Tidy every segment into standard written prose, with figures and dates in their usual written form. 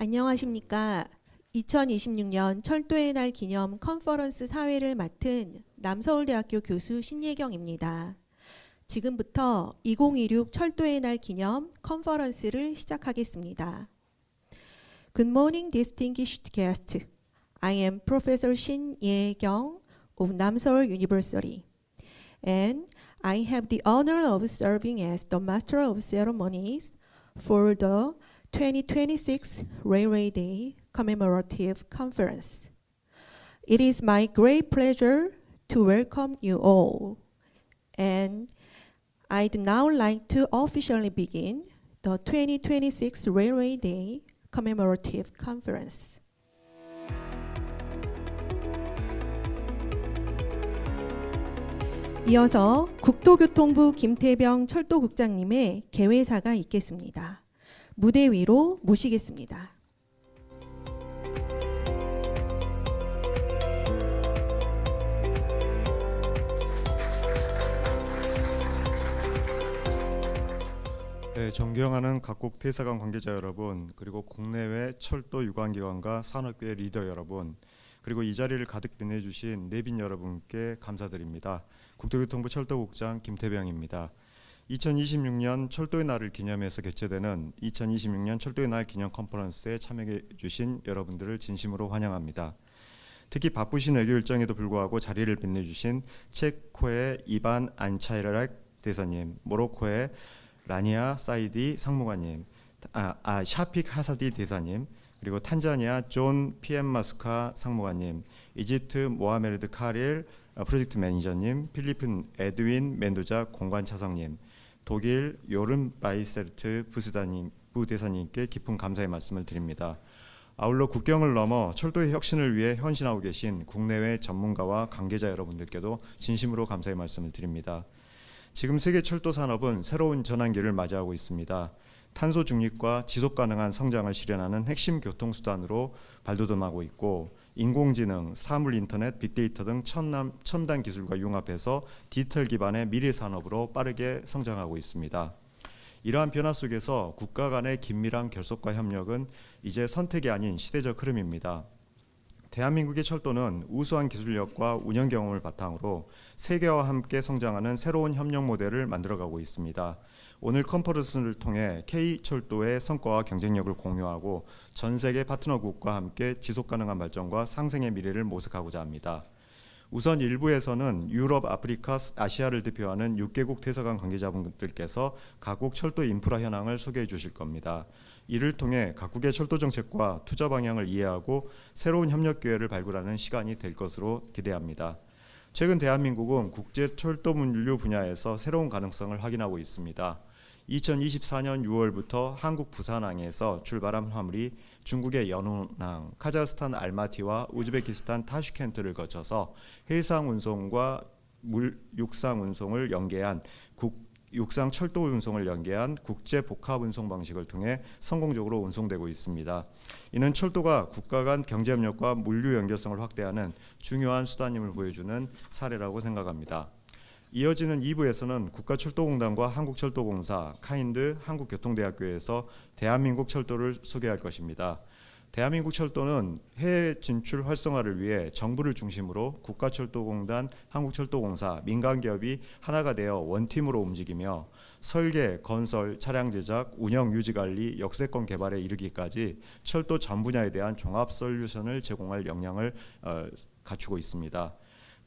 안녕하십니까. 2026년 철도의 날 기념 컨퍼런스 사회를 맡은 남서울대학교 교수 신예경입니다. 지금부터 2026 철도의 날 기념 컨퍼런스를 시작하겠습니다. Good morning, distinguished guests. I am Professor Shin Ye-kyung of Namseoul University, and I have the honor of serving as the Master of Ceremonies for the 2026 Railway Day Commemorative Conference. It is my great pleasure to welcome you all, and I'd now like to officially begin the 2026 Railway Day Commemorative Conference. 이어서 국토교통부 김태병 철도국장님의 개회사가 있겠습니다. 무대 위로 모시겠습니다. 네, 존경하는 각국 대사관 관계자 여러분, 그리고 국내외 철도 유관기관과 산업계 리더 여러분, 그리고 이 자리를 가득 빛내주신 내빈 여러분께 감사드립니다. 국토교통부 철도국장 김태병입니다. 2026년 철도의 날을 기념해서 개최되는 2026년 철도의 날 기념 컨퍼런스에 참여해 주신 여러분들을 진심으로 환영합니다. 특히 바쁘신 외교 일정에도 불구하고 자리를 빛내주신 체코의 이반 안차이라렉 대사님, 모로코의 라니아 사이디 상무관님, 샤픽 하사디 대사님, 그리고 탄자니아 존 피엠마스카 상무관님, 이집트 모하메드 카릴 프로젝트 매니저님, 필리핀 에드윈 멘도자 공관차성님, 독일 요른 바이셀트 부대사님께 깊은 감사의 말씀을 드립니다. 아울러 국경을 넘어 철도의 혁신을 위해 헌신하고 계신 국내외 전문가와 관계자 여러분들께도 진심으로 감사의 말씀을 드립니다. 지금 세계 철도 산업은 새로운 전환기를 맞이하고 있습니다. 탄소 중립과 지속 가능한 성장을 실현하는 핵심 교통수단으로 발돋움하고 있고, 인공지능, 사물 인터넷, 빅데이터 등 첨단 기술과 융합해서 디지털 기반의 미래 산업으로 빠르게 성장하고 있습니다. 이러한 변화 속에서 국가 간의 긴밀한 결속과 협력은 이제 선택이 아닌 시대적 흐름입니다. 대한민국의 철도는 우수한 기술력과 운영 경험을 바탕으로 세계와 함께 성장하는 새로운 협력 모델을 만들어가고 있습니다. 오늘 컨퍼런스를 통해 K철도의 성과와 경쟁력을 공유하고 전 세계 파트너국과 함께 지속가능한 발전과 상생의 미래를 모색하고자 합니다. 우선 1부에서는 유럽, 아프리카, 아시아를 대표하는 6개국 대사관 관계자분들께서 각국 철도 인프라 현황을 소개해 주실 겁니다. 이를 통해 각국의 철도 정책과 투자 방향을 이해하고 새로운 협력 기회를 발굴하는 시간이 될 것으로 기대합니다. 최근 대한민국은 국제 철도 물류 분야에서 새로운 가능성을 확인하고 있습니다. 2024년 6월부터 한국 부산항에서 출발한 화물이 중국의 연운항, 카자흐스탄 알마티와 우즈베키스탄 타슈켄트를 거쳐서 해상 운송과 육상 운송을 연계한 육상 철도 운송을 연계한 국제 복합 운송 방식을 통해 성공적으로 운송되고 있습니다. 이는 철도가 국가 간 경제 협력과 물류 연결성을 확대하는 중요한 수단임을 보여주는 사례라고 생각합니다. 이어지는 2부에서는 국가철도공단과 한국철도공사, 카인드, 한국교통대학교에서 대한민국 철도를 소개할 것입니다. 대한민국 철도는 해외 진출 활성화를 위해 정부를 중심으로 국가철도공단, 한국철도공사, 민간기업이 하나가 되어 원팀으로 움직이며 설계, 건설, 차량 제작, 운영, 유지관리, 역세권 개발에 이르기까지 철도 전 분야에 대한 종합 솔루션을 제공할 역량을 갖추고 있습니다.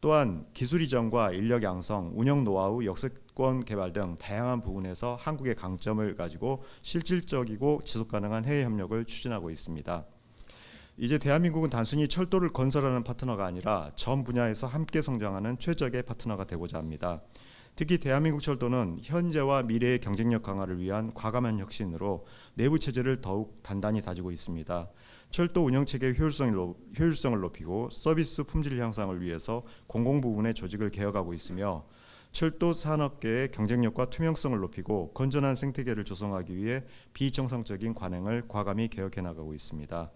또한 기술 이전과 인력 양성, 운영 노하우, 역세권 개발 등 다양한 부분에서 한국의 강점을 가지고 실질적이고 지속가능한 해외 협력을 추진하고 있습니다. 이제 대한민국은 단순히 철도를 건설하는 파트너가 아니라 전 분야에서 함께 성장하는 최적의 파트너가 되고자 합니다. 특히 대한민국 철도는 현재와 미래의 경쟁력 강화를 위한 과감한 혁신으로 내부 체제를 더욱 단단히 다지고 있습니다. 철도 운영체계의 효율성을 높이고 서비스 품질 향상을 위해서 공공부문의 조직을 개혁하고 있으며, 철도 산업계의 경쟁력과 투명성을 높이고 건전한 생태계를 조성하기 위해 비정상적인 관행을 과감히 개혁해 나가고 있습니다.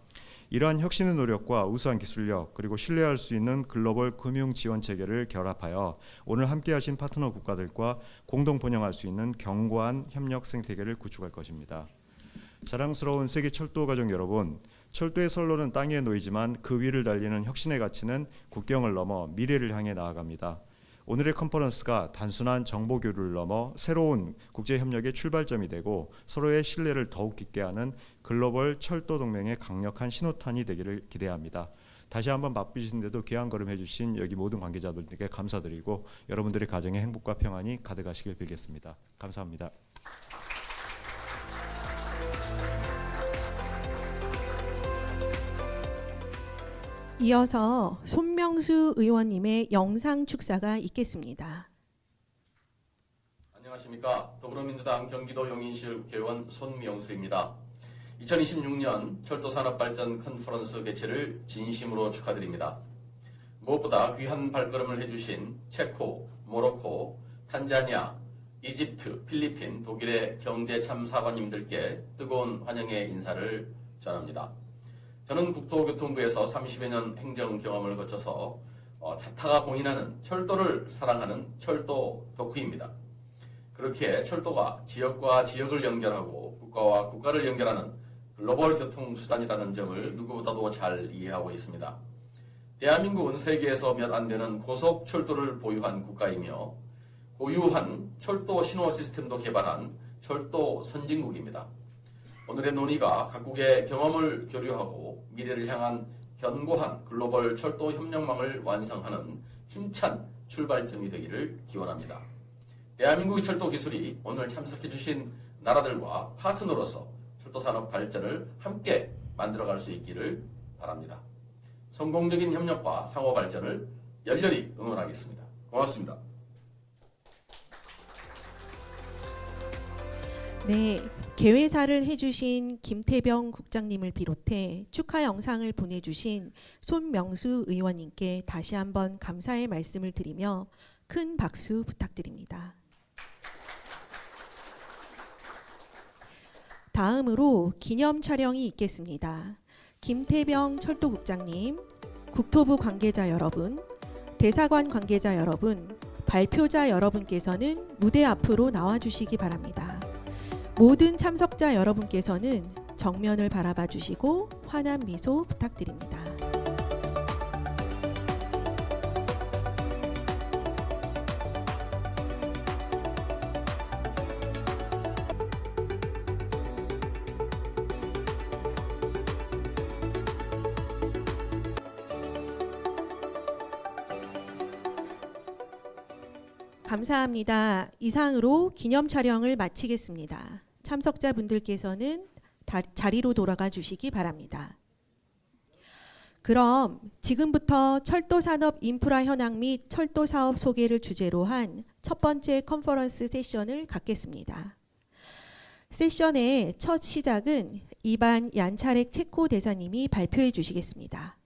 이러한 혁신의 노력과 우수한 기술력, 그리고 신뢰할 수 있는 글로벌 금융 지원 체계를 결합하여 오늘 함께하신 파트너 국가들과 공동 번영할 수 있는 견고한 협력 생태계를 구축할 것입니다. 자랑스러운 세계 철도 가족 여러분, 철도의 선로는 땅 위에 놓이지만 그 위를 달리는 혁신의 가치는 국경을 넘어 미래를 향해 나아갑니다. 오늘의 컨퍼런스가 단순한 정보 교류를 넘어 새로운 국제 협력의 출발점이 되고 서로의 신뢰를 더욱 깊게 하는 글로벌 철도 동맹의 강력한 신호탄이 되기를 기대합니다. 다시 한번 바쁘신데도 귀한 걸음 해주신 여기 모든 관계자분들께 감사드리고 여러분들의 가정에 행복과 평안이 가득하시길 빌겠습니다. 감사합니다. 이어서 손명수 의원님의 영상 축사가 있겠습니다. 안녕하십니까. 더불어민주당 경기도 용인시을 국회의원 손명수입니다. 2026년 철도산업발전 컨퍼런스 개최를 진심으로 축하드립니다. 무엇보다 귀한 발걸음을 해주신 체코, 모로코, 탄자니아, 이집트, 필리핀, 독일의 경제참사관님들께 뜨거운 환영의 인사를 전합니다. 저는 국토교통부에서 30여 년 행정 경험을 거쳐서 자타가 공인하는 철도를 사랑하는 철도 덕후입니다. 그렇게 철도가 지역과 지역을 연결하고 국가와 국가를 연결하는 글로벌 교통수단이라는 점을 누구보다도 잘 이해하고 있습니다. 대한민국은 세계에서 몇 안 되는 고속철도를 보유한 국가이며 고유한 철도 신호 시스템도 개발한 철도 선진국입니다. 오늘의 논의가 각국의 경험을 교류하고 미래를 향한 견고한 글로벌 철도 협력망을 완성하는 힘찬 출발점이 되기를 기원합니다. 대한민국의 철도 기술이 오늘 참석해 주신 나라들과 파트너로서 철도산업 발전을 함께 만들어갈 수 있기를 바랍니다. 성공적인 협력과 상호 발전을 열렬히 응원하겠습니다. 고맙습니다. 네, 개회사를 해주신 김태병 국장님을 비롯해 축하 영상을 보내주신 손명수 의원님께 다시 한번 감사의 말씀을 드리며 큰 박수 부탁드립니다. 다음으로 기념 촬영이 있겠습니다. 김태병 철도국장님, 국토부 관계자 여러분, 대사관 관계자 여러분, 발표자 여러분께서는 무대 앞으로 나와주시기 바랍니다. 모든 참석자 여러분께서는 정면을 바라봐 주시고 환한 미소 부탁드립니다. 감사합니다. 이상으로 기념 촬영을 마치겠습니다. 참석자분들께서는 자리로 돌아가 주시기 바랍니다. 그럼 지금부터 철도산업 인프라 현황 및 철도사업 소개를 주제로 한 첫 번째 컨퍼런스 세션을 갖겠습니다. 세션의 첫 시작은 이반 얀차렉 체코 대사님이 발표해 주시겠습니다.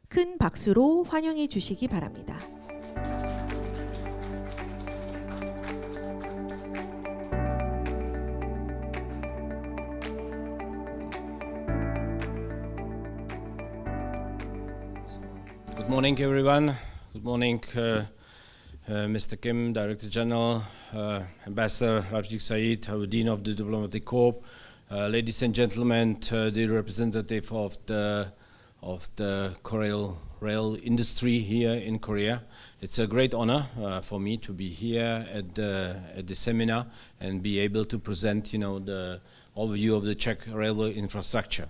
큰 박수로 환영해 주시기 바랍니다. Good morning, everyone. Good morning, Mr. Kim, Director General, Ambassador Rafik Said, our Dean of the Diplomatic Corps, ladies and gentlemen, the representative of the Korean rail industry here in Korea. It's a great honor for me to be here at the seminar and be able to present, the overview of the Czech railway infrastructure.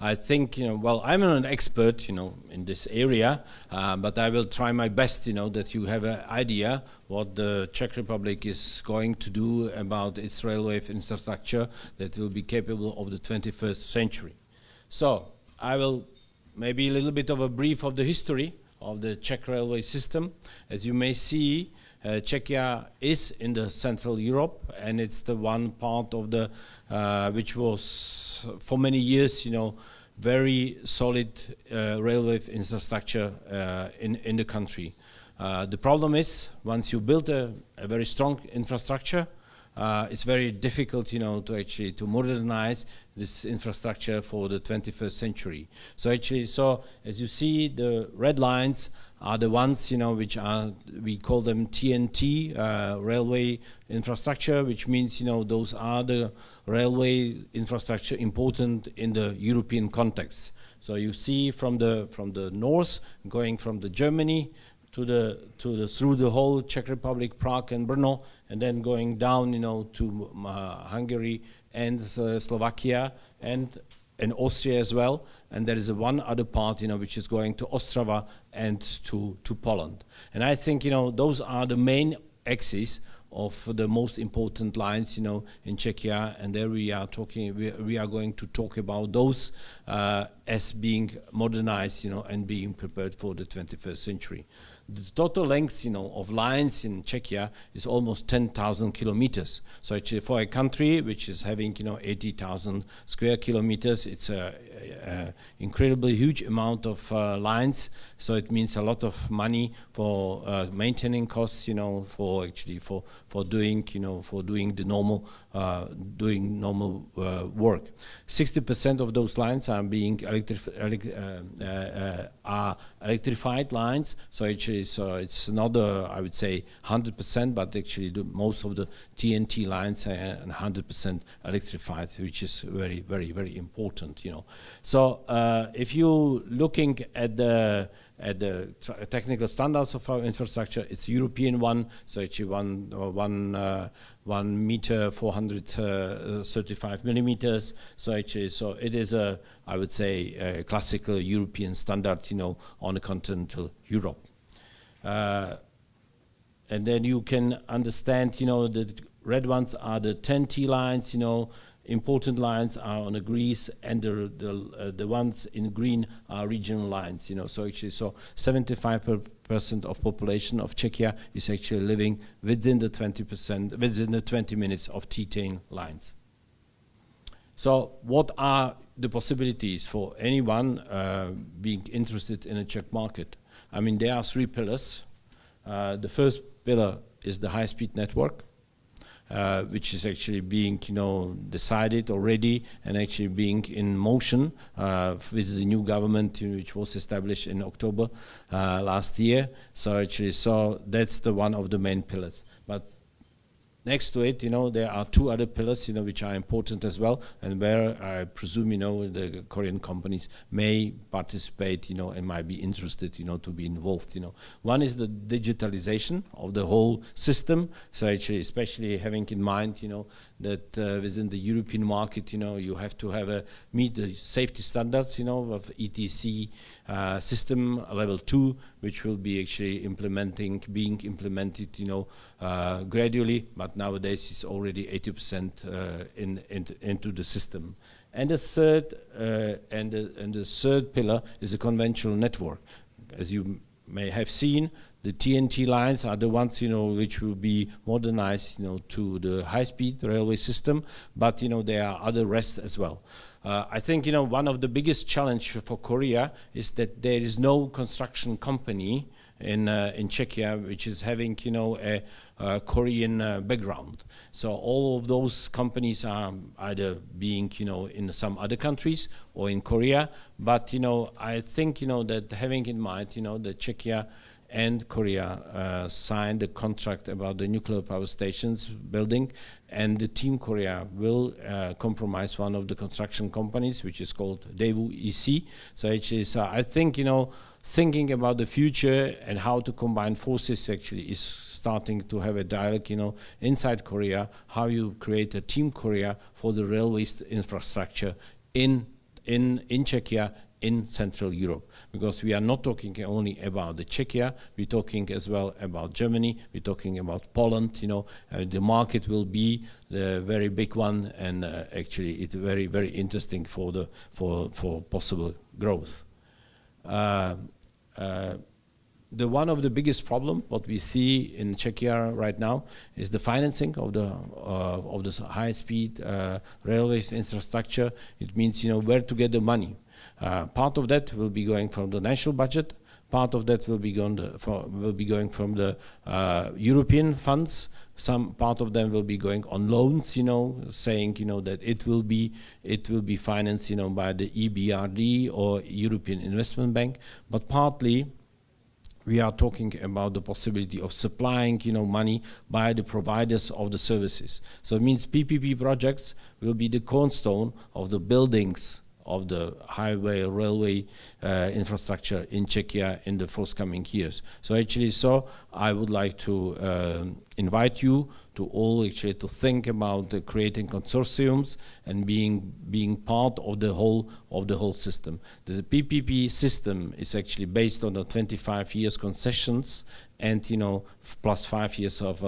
I think, well, I'm not an expert, in this area, but I will try my best, that you have an idea what the Czech Republic is going to do about its railway infrastructure that will be capable of the 21st century. So, I will maybe a little bit of a brief of the history of the Czech railway system. As you may see, Czechia is in the Central Europe, and it's the one part of the which was for many years, very solid railway infrastructure in the country. The problem is once you build a very strong infrastructure, it's very difficult, to actually to modernize this infrastructure for the 21st century. So actually, as you see, the red lines are the ones, which are, we call them TNT, railway infrastructure, which means, those are the railway infrastructure important in the European context. So you see from the north, going from the Germany through the whole Czech Republic, Prague and Brno, and then going down, to Hungary and Slovakia and Austria as well. And there is one other part, which is going to Ostrava and to Poland. And I think, those are the main axes of the most important lines, in Czechia, and there we are talking. We are going to talk about those as being modernized, and being prepared for the 21st century. The total length, of lines in Czechia is almost 10,000 kilometers. So actually, for a country which is having, 80,000 square kilometers, it's a incredibly huge amount of lines. So it means a lot of money for maintaining costs, for doing, the normal work. 60% of those lines are being electrified lines. So actually, it's not I would say 100%, but actually most of the TNT lines are 100% electrified, which is very, very, very important. So if you're looking at the technical standards of our infrastructure, it's European one, so actually 1 meter 435 millimeters. So actually, it is I would say a classical European standard, on the continental Europe. And then you can understand, the red ones are the TEN-T lines, important lines are on the Greece, and the ones in green are regional lines, So actually, 75% of population of Czechia is actually living within the 20 minutes of T10 lines. So what are the possibilities for anyone being interested in a Czech market? I mean, there are 3 pillars. The first pillar is the high-speed network, which is actually being, decided already and actually being in motion with the new government, which was established in October last year. So actually, that's one of the main pillars. But next to it, there are 2 other pillars, which are important as well, and where I presume, the Korean companies may participate, and might be interested, to be involved. One is the digitalization of the whole system. So actually, especially having in mind, that within the European market, you have to meet the safety standards, of ETC system level 2, which will be actually being implemented, gradually, but nowadays it's already 80% into the system. And the third pillar is a conventional network. As you may have seen, the TNT lines are the ones, which will be modernized, to the high-speed railway system, but, there are other rest as well. I think, one of the biggest challenge for Korea is that there is no construction company in Czechia which is having, a Korean background. So all of those companies are either being, in some other countries or in Korea. But, I think, that having in mind, that Czechia and Korea signed a contract about the nuclear power stations building, and the Team Korea will compromise one of the construction companies, which is called Daewoo EC. So it is, I think, thinking about the future and how to combine forces actually is starting to have a dialogue, inside Korea, how you create a Team Korea for the railway infrastructure in Czechia, in Central Europe, because we are not talking only about the Czechia, we're talking as well about Germany, we're talking about Poland. The market will be the very big one, and actually it's very, very interesting for possible growth. One of the biggest problems what we see in Czechia right now is the financing of the high-speed railways infrastructure. It means where to get the money. Part of that will be going from the national budget. Part of that will be going from the European funds. Some part of them will be going on loans, saying, that it will be financed, by the EBRD or European Investment Bank. But partly, we are talking about the possibility of supplying, money by the providers of the services. So it means PPP projects will be the cornerstone of the buildings of the highway, railway infrastructure in Czechia in the forthcoming years. So actually, I would like to invite you to all actually to think about creating consortiums and being part of the whole system. The PPP system is actually based on the 25 years concessions and plus 5 years of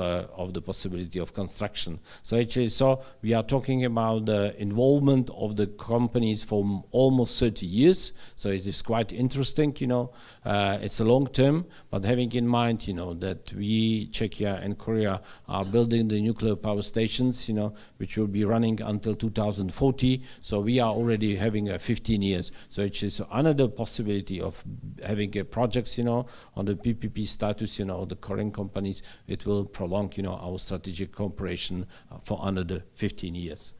the possibility of construction. So actually, we are talking about the involvement of the companies for almost 30 years. So it is quite interesting. It's a long term, but having in mind, that we, Czechia and Korea, are building the nuclear power stations, which will be running until 2040. So we are already having 15 years. So it is another possibility of having projects, on the PPP status, the Korean companies. It will prolong, our strategic cooperation for another 15 years.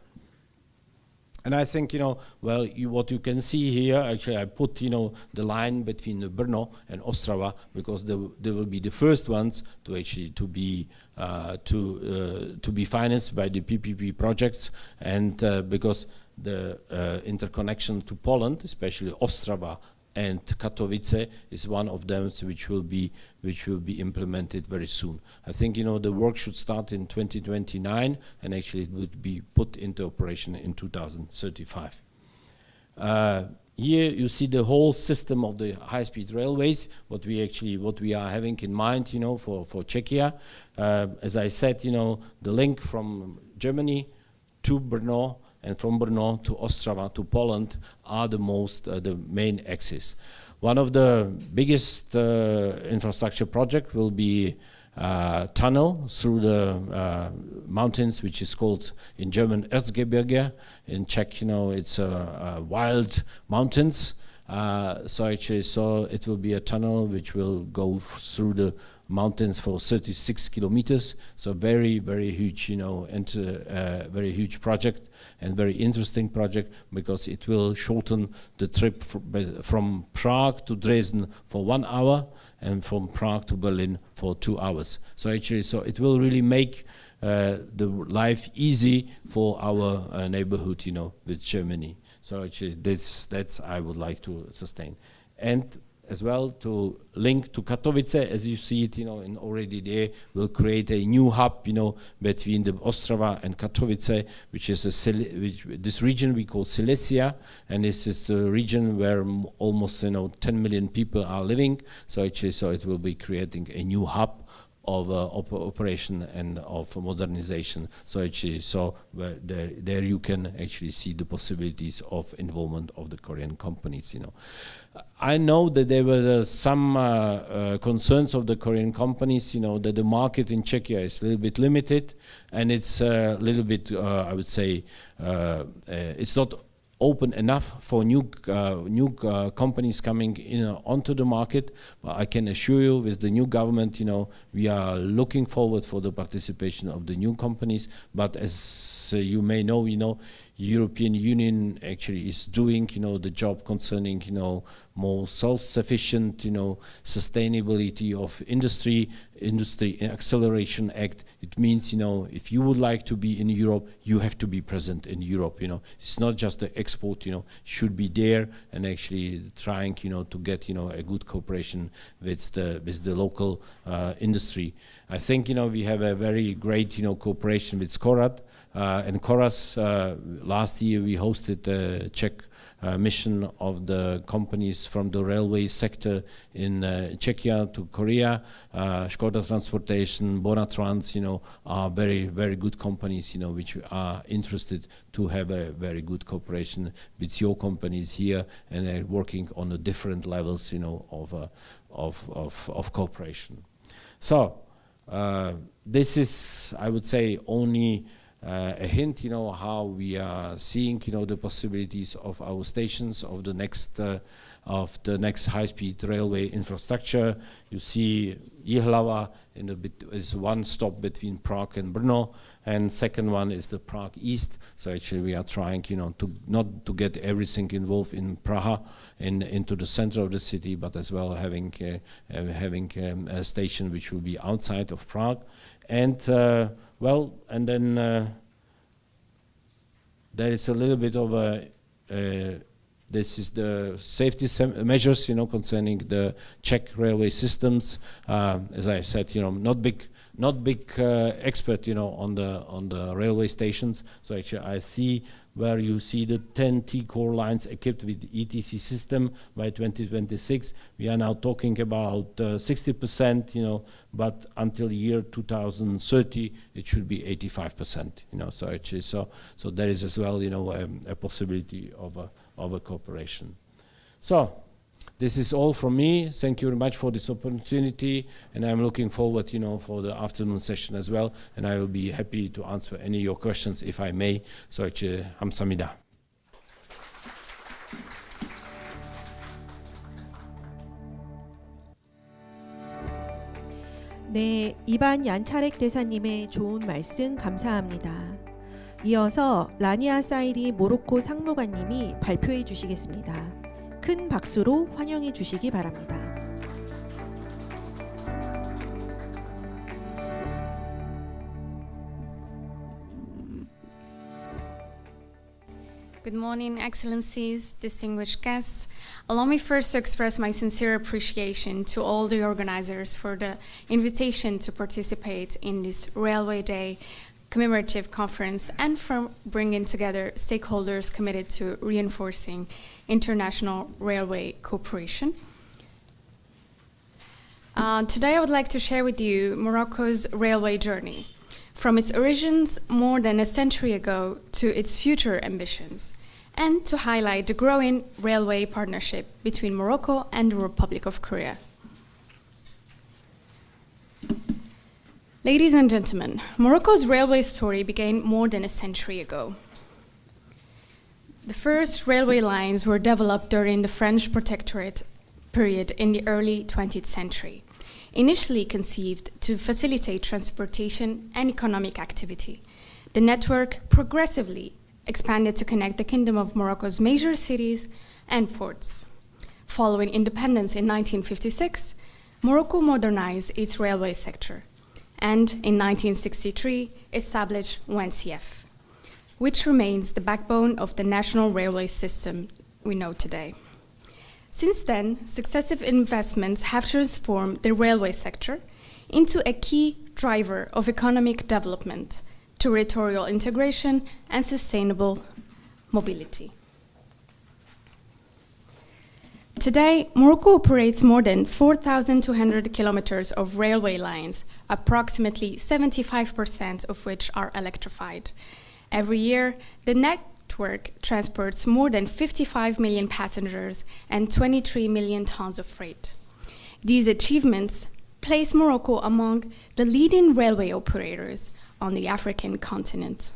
And I think, what you can see here, actually, I put, the line between Brno and Ostrava because they will be the first ones to actually to be financed by the PPP projects, and because the interconnection to Poland, especially Ostrava and Katowice, is one of them which will be implemented very soon. I think the work should start in 2029, and actually it would be put into operation in 2035. Here you see the whole system of the high-speed railways. What we are having in mind, for Czechia. As I said, the link from Germany to Brno, and from Brno to Ostrava to Poland are the main axis. One of the biggest infrastructure project will be tunnel through the mountains, which is called in German Erzgebirge. In Czech, it's wild mountains. So it will be a tunnel which will go through the mountains for 36 kilometers. So very, very huge, and very huge project, and very interesting project because it will shorten the trip from Prague to Dresden for 1 hour and from Prague to Berlin for 2 hours. So it will really make the life easy for our neighborhood, with Germany. So actually, that's I would like to sustain, and as well to link to Katowice, as you see it, and already there will create a new hub, between the Ostrava and Katowice, which is this region we call Silesia, and this is the region where almost 10 million people are living. So it will be creating a new hub of operation and of modernization. So there you can actually see the possibilities of involvement of the Korean companies. I know that there were some concerns of the Korean companies, that the market in Czechia is a little bit limited, and it's a little bit, I would say, it's not open enough for new companies coming onto the market. But I can assure you, with the new government, we are looking forward for the participation of the new companies. But as you may know, European Union actually is doing, the job concerning, more self-sufficient, sustainability of Industry Acceleration Act. It means, if you would like to be in Europe, you have to be present in Europe. It's not just the export. Should be there and actually trying, to get, a good cooperation with the local industry. I think, we have a very great, cooperation with Skorat. And Koras, last year we hosted a Czech mission of the companies from the railway sector in Czechia to Korea. Škoda Transportation, Bonatrans, are very, very good companies, which are interested to have a very good cooperation with your companies here, and they're working on the different levels, of cooperation. So this is, I would say, only a hint, how we are seeing, the possibilities of our stations of the next high-speed railway infrastructure. You see Jihlava is one stop between Prague and Brno, and second one is the Prague East. So actually we are trying, to not to get everything involved in Praha into the center of the city, but as well having a station which will be outside of Prague, and then there is a little bit of a this is the safety measures, concerning the Czech railway systems. As I said, not big expert, on the railway stations. So actually, I see where you see the 10 T-core lines equipped with ETC system by 2026. We are now talking about 60%, but until year 2030, it should be 85%. So actually, so there is as well, a possibility of a cooperation. So this is all from me. Thank you very much for this opportunity, and I'm looking forward, for the afternoon session as well, and I will be happy to answer any of your questions if I may. So 감사합니다. 네, 이반 얀차렉 대사님의 좋은 말씀 감사합니다. 이어서 라니아 사이디 모로코 상무관님이 발표해 주시겠습니다. 큰 박수로 환영해 주시기 바랍니다. Good morning, Excellencies, distinguished guests. Allow me first to express my sincere appreciation to all the organizers for the invitation to participate in this Railway Day commemorative conference and for bringing together stakeholders committed to reinforcing international railway cooperation. Today I would like to share with you Morocco's railway journey, from its origins more than a century ago to its future ambitions, and to highlight the growing railway partnership between Morocco and the Republic of Korea. Ladies and gentlemen, Morocco's railway story began more than a century ago. The first railway lines were developed during the French protectorate period in the early 20th century, initially conceived to facilitate transportation and economic activity. The network progressively expanded to connect the Kingdom of Morocco's major cities and ports. Following independence in 1956, Morocco modernized its railway sector, and in 1963 established ONCF, which remains the backbone of the national railway system we know today. Since then, successive investments have transformed the railway sector into a key driver of economic development, territorial integration, and sustainable mobility. Today, Morocco operates more than 4,200 kilometers of railway lines, approximately 75% of which are electrified. Every year, the network transports more than 55 million passengers and 23 million tons of freight. These achievements place Morocco among the leading railway operators on the African continent.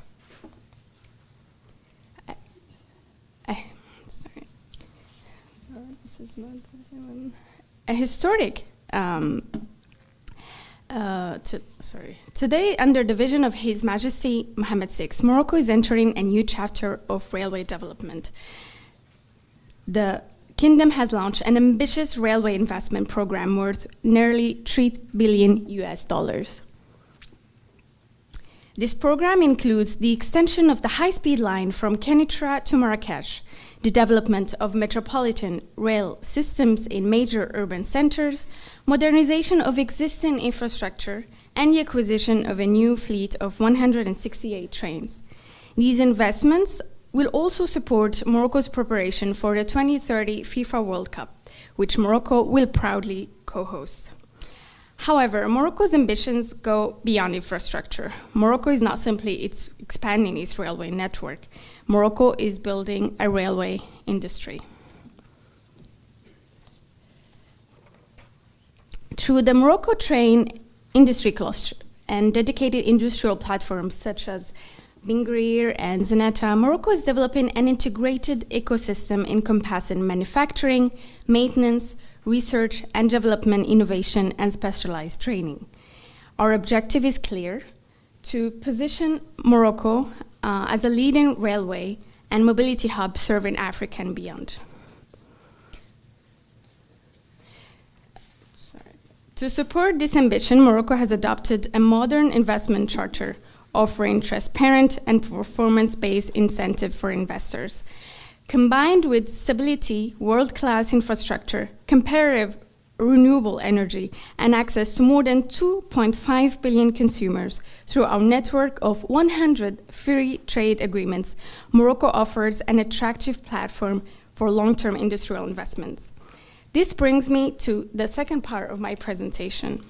Today, under the vision of His Majesty Mohammed VI, Morocco is entering a new chapter of railway development. The Kingdom has launched an ambitious railway investment program worth nearly $3 billion. This program includes the extension of the high-speed line from Kenitra to Marrakesh, the development of metropolitan rail systems in major urban centers, modernization of existing infrastructure, and the acquisition of a new fleet of 168 trains. These investments will also support Morocco's preparation for the 2030 FIFA World Cup, which Morocco will proudly co-host. However, Morocco's ambitions go beyond infrastructure. Morocco is not simply expanding its railway network. Morocco is building a railway industry. Through the Morocco Train Industry Cluster and dedicated industrial platforms such as Bingrir and Zenata, Morocco is developing an integrated ecosystem encompassing manufacturing, maintenance, research and development, innovation, and specialized training. Our objective is clear: to position Morocco as a leading railway and mobility hub serving Africa and beyond. To support this ambition, Morocco has adopted a modern investment charter offering transparent and performance-based incentive for investors. Combined with stability, world-class infrastructure, comparative renewable energy, and access to more than 2.5 billion consumers through our network of 100 free trade agreements, Morocco offers an attractive platform for long-term industrial investments. This brings me to the second part of my presentation.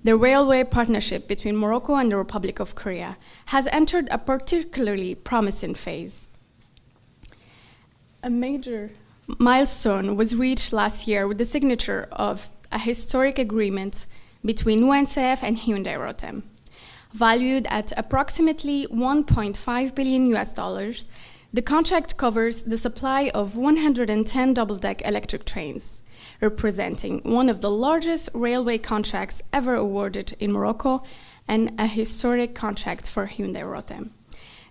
The railway partnership between Morocco and the Republic of Korea has entered a particularly promising phase. A major milestone was reached last year with the signature of a historic agreement between UNCF and Hyundai Rotem. Valued at approximately $1.5 billion, the contract covers the supply of 110 double-deck electric trains, representing one of the largest railway contracts ever awarded in Morocco and a historic contract for Hyundai Rotem.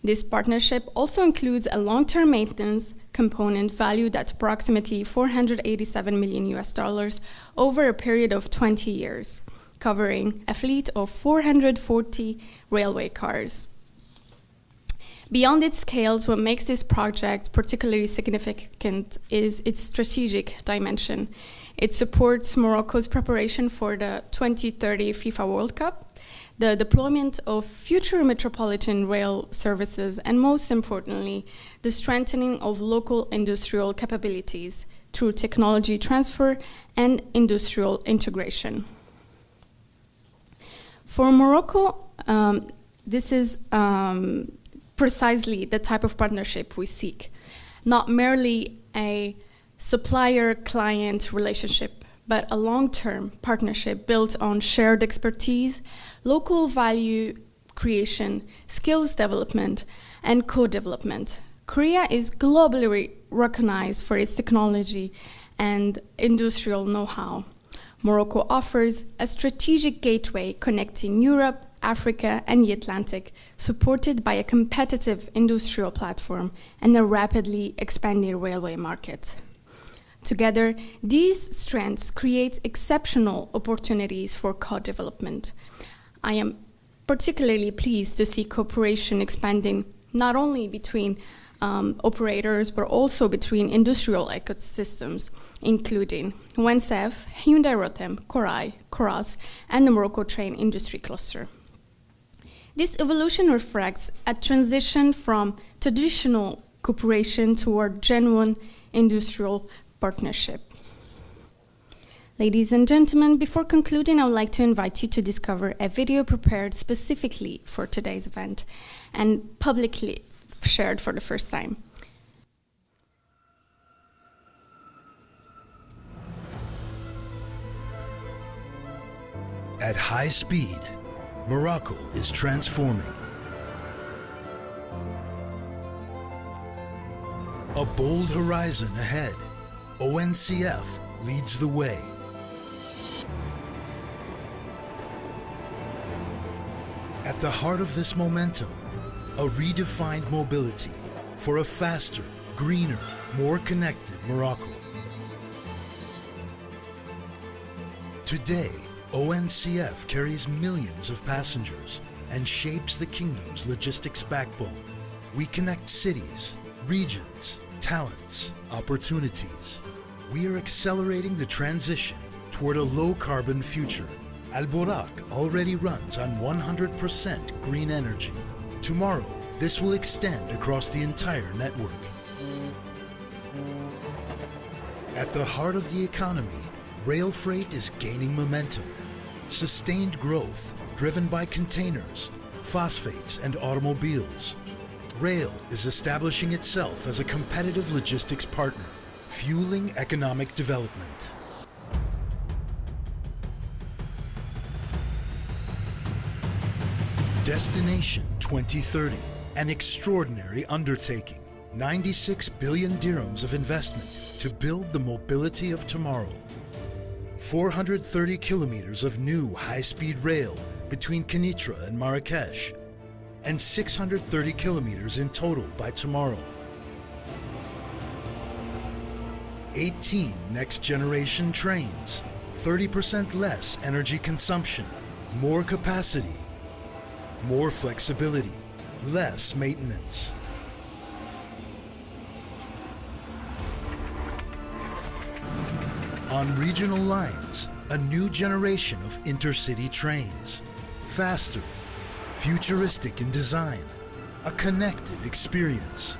This partnership also includes a long-term maintenance component valued at approximately $487 million over a period of 20 years, covering a fleet of 440 railway cars. Beyond its scales, what makes this project particularly significant is its strategic dimension. It supports Morocco's preparation for the 2030 FIFA World Cup, the deployment of future metropolitan rail services, and most importantly, the strengthening of local industrial capabilities through technology transfer and industrial integration. For Morocco, this is precisely the type of partnership we seek, not merely a supplier-client relationship, but a long-term partnership built on shared expertise, local value creation, skills development, and co-development. Korea is globally recognized for its technology and industrial know-how. Morocco offers a strategic gateway connecting Europe, Africa, and the Atlantic, supported by a competitive industrial platform and a rapidly expanding railway market. Together, these strengths create exceptional opportunities for co-development. I am particularly pleased to see cooperation expanding not only between operators, but also between industrial ecosystems, including UNCF, Hyundai Rotem, Korai, Koras, and the Morocco Train Industry Cluster. This evolution reflects a transition from traditional cooperation toward genuine industrial partnership. Ladies and gentlemen, before concluding, I would like to invite you to discover a video prepared specifically for today's event and publicly shared for the first time. At high speed, Morocco is transforming. A bold horizon ahead, ONCF leads the way. At the heart of this momentum, a redefined mobility for a faster, greener, more connected Morocco. Today, ONCF carries millions of passengers and shapes the kingdom's logistics backbone. We connect cities, regions, talents, opportunities. We are accelerating the transition toward a low-carbon future. Al Borak already runs on 100% green energy. Tomorrow, this will extend across the entire network. At the heart of the economy, rail freight is gaining momentum. Sustained growth driven by containers, phosphates, and automobiles. Rail is establishing itself as a competitive logistics partner, fueling economic development. Destination 2030, an extraordinary undertaking. 96 billion dirhams of investment to build the mobility of tomorrow. 430 kilometers of new high-speed rail between Kenitra and Marrakesh, and 630 kilometers in total by tomorrow. 18 next-generation trains, 30% less energy consumption, more capacity, more flexibility, less maintenance. On regional lines, a new generation of intercity trains. Faster, futuristic in design, a connected experience.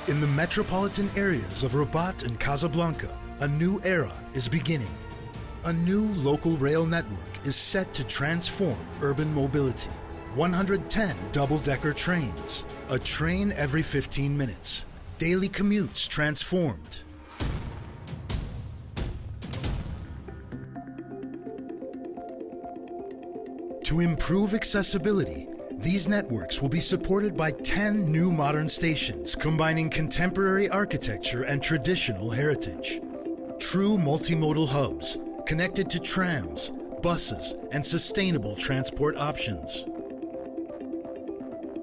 In the metropolitan areas of Rabat and Casablanca, a new era is beginning. A new local rail network is set to transform urban mobility. 110 double-decker trains, a train every 15 minutes. Daily commutes transformed. To improve accessibility, these networks will be supported by 10 new modern stations combining contemporary architecture and traditional heritage. True multimodal hubs connected to trams, buses, and sustainable transport options.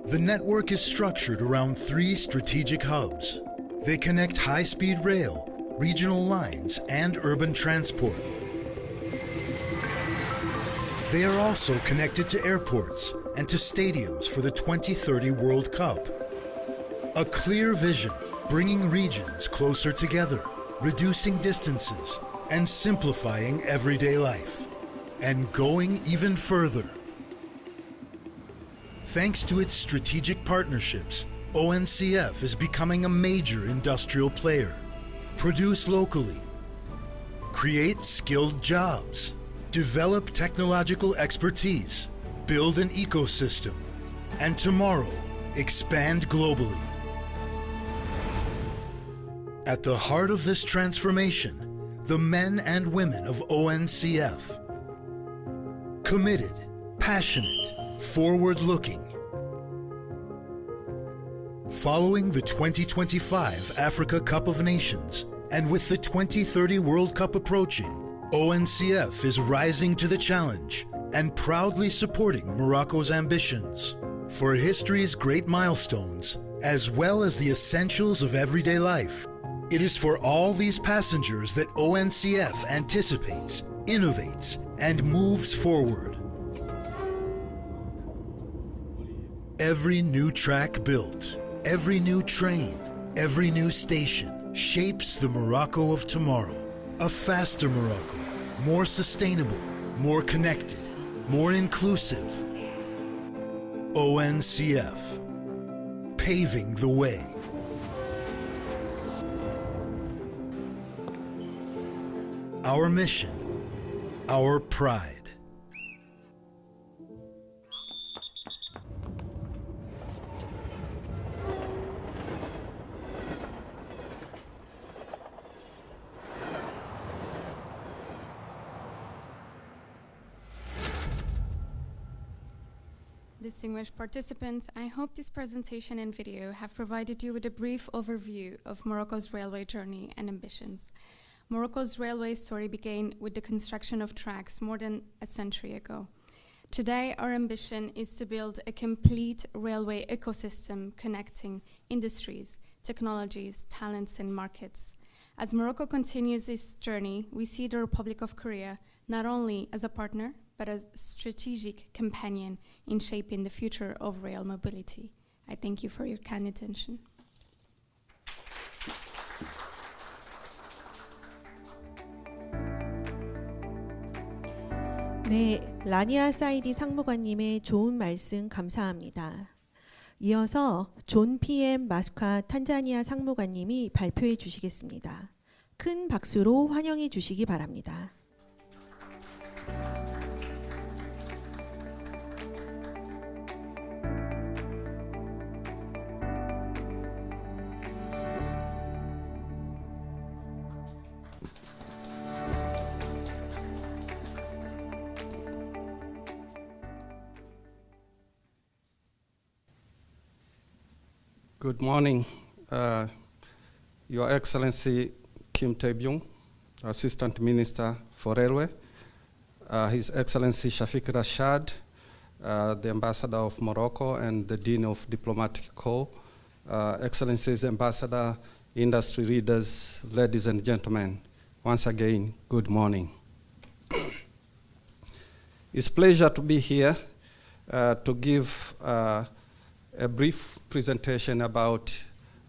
The network is structured around 3 strategic hubs. They connect high-speed rail, regional lines, and urban transport. They are also connected to airports and to stadiums for the 2030 World Cup. A clear vision, bringing regions closer together, reducing distances, and simplifying everyday life. And going even further. Thanks to its strategic partnerships, ONCF is becoming a major industrial player. Produce locally, create skilled jobs, develop technological expertise, build an ecosystem, and tomorrow, expand globally. At the heart of this transformation, the men and women of ONCF. Committed, passionate, forward-looking. Following the 2025 Africa Cup of Nations, and with the 2030 World Cup approaching, ONCF is rising to the challenge and proudly supporting Morocco's ambitions. For history's great milestones, as well as the essentials of everyday life, it is for all these passengers that ONCF anticipates, innovates, and moves forward. Every new track built, every new train, every new station shapes the Morocco of tomorrow. A faster Morocco, more sustainable, more connected, more inclusive. ONCF, paving the way. Our mission, our pride. Distinguished participants, I hope this presentation and video have provided you with a brief overview of Morocco's railway journey and ambitions. Morocco's railway story began with the construction of tracks more than a century ago. Today, our ambition is to build a complete railway ecosystem connecting industries, technologies, talents, and markets. As Morocco continues its journey, we see the Republic of Korea not only as a partner, but as a strategic companion in shaping the future of rail mobility. I thank you for your kind attention. 네, 라니아 사이디 상무관님의 좋은 말씀 감사합니다. 이어서 존 PM 마스카 탄자니아 상무관님이 발표해 주시겠습니다. 큰 박수로 환영해 주시기 바랍니다. Good morning, Your Excellency Kim Tae-byung, Assistant Minister for Railway, His Excellency Shafiq Rashad, the Ambassador of Morocco and the Dean of Diplomatic Corps, Excellencies, Ambassador, industry leaders, ladies and gentlemen, once again, good morning. It's a pleasure to be here to give a brief presentation about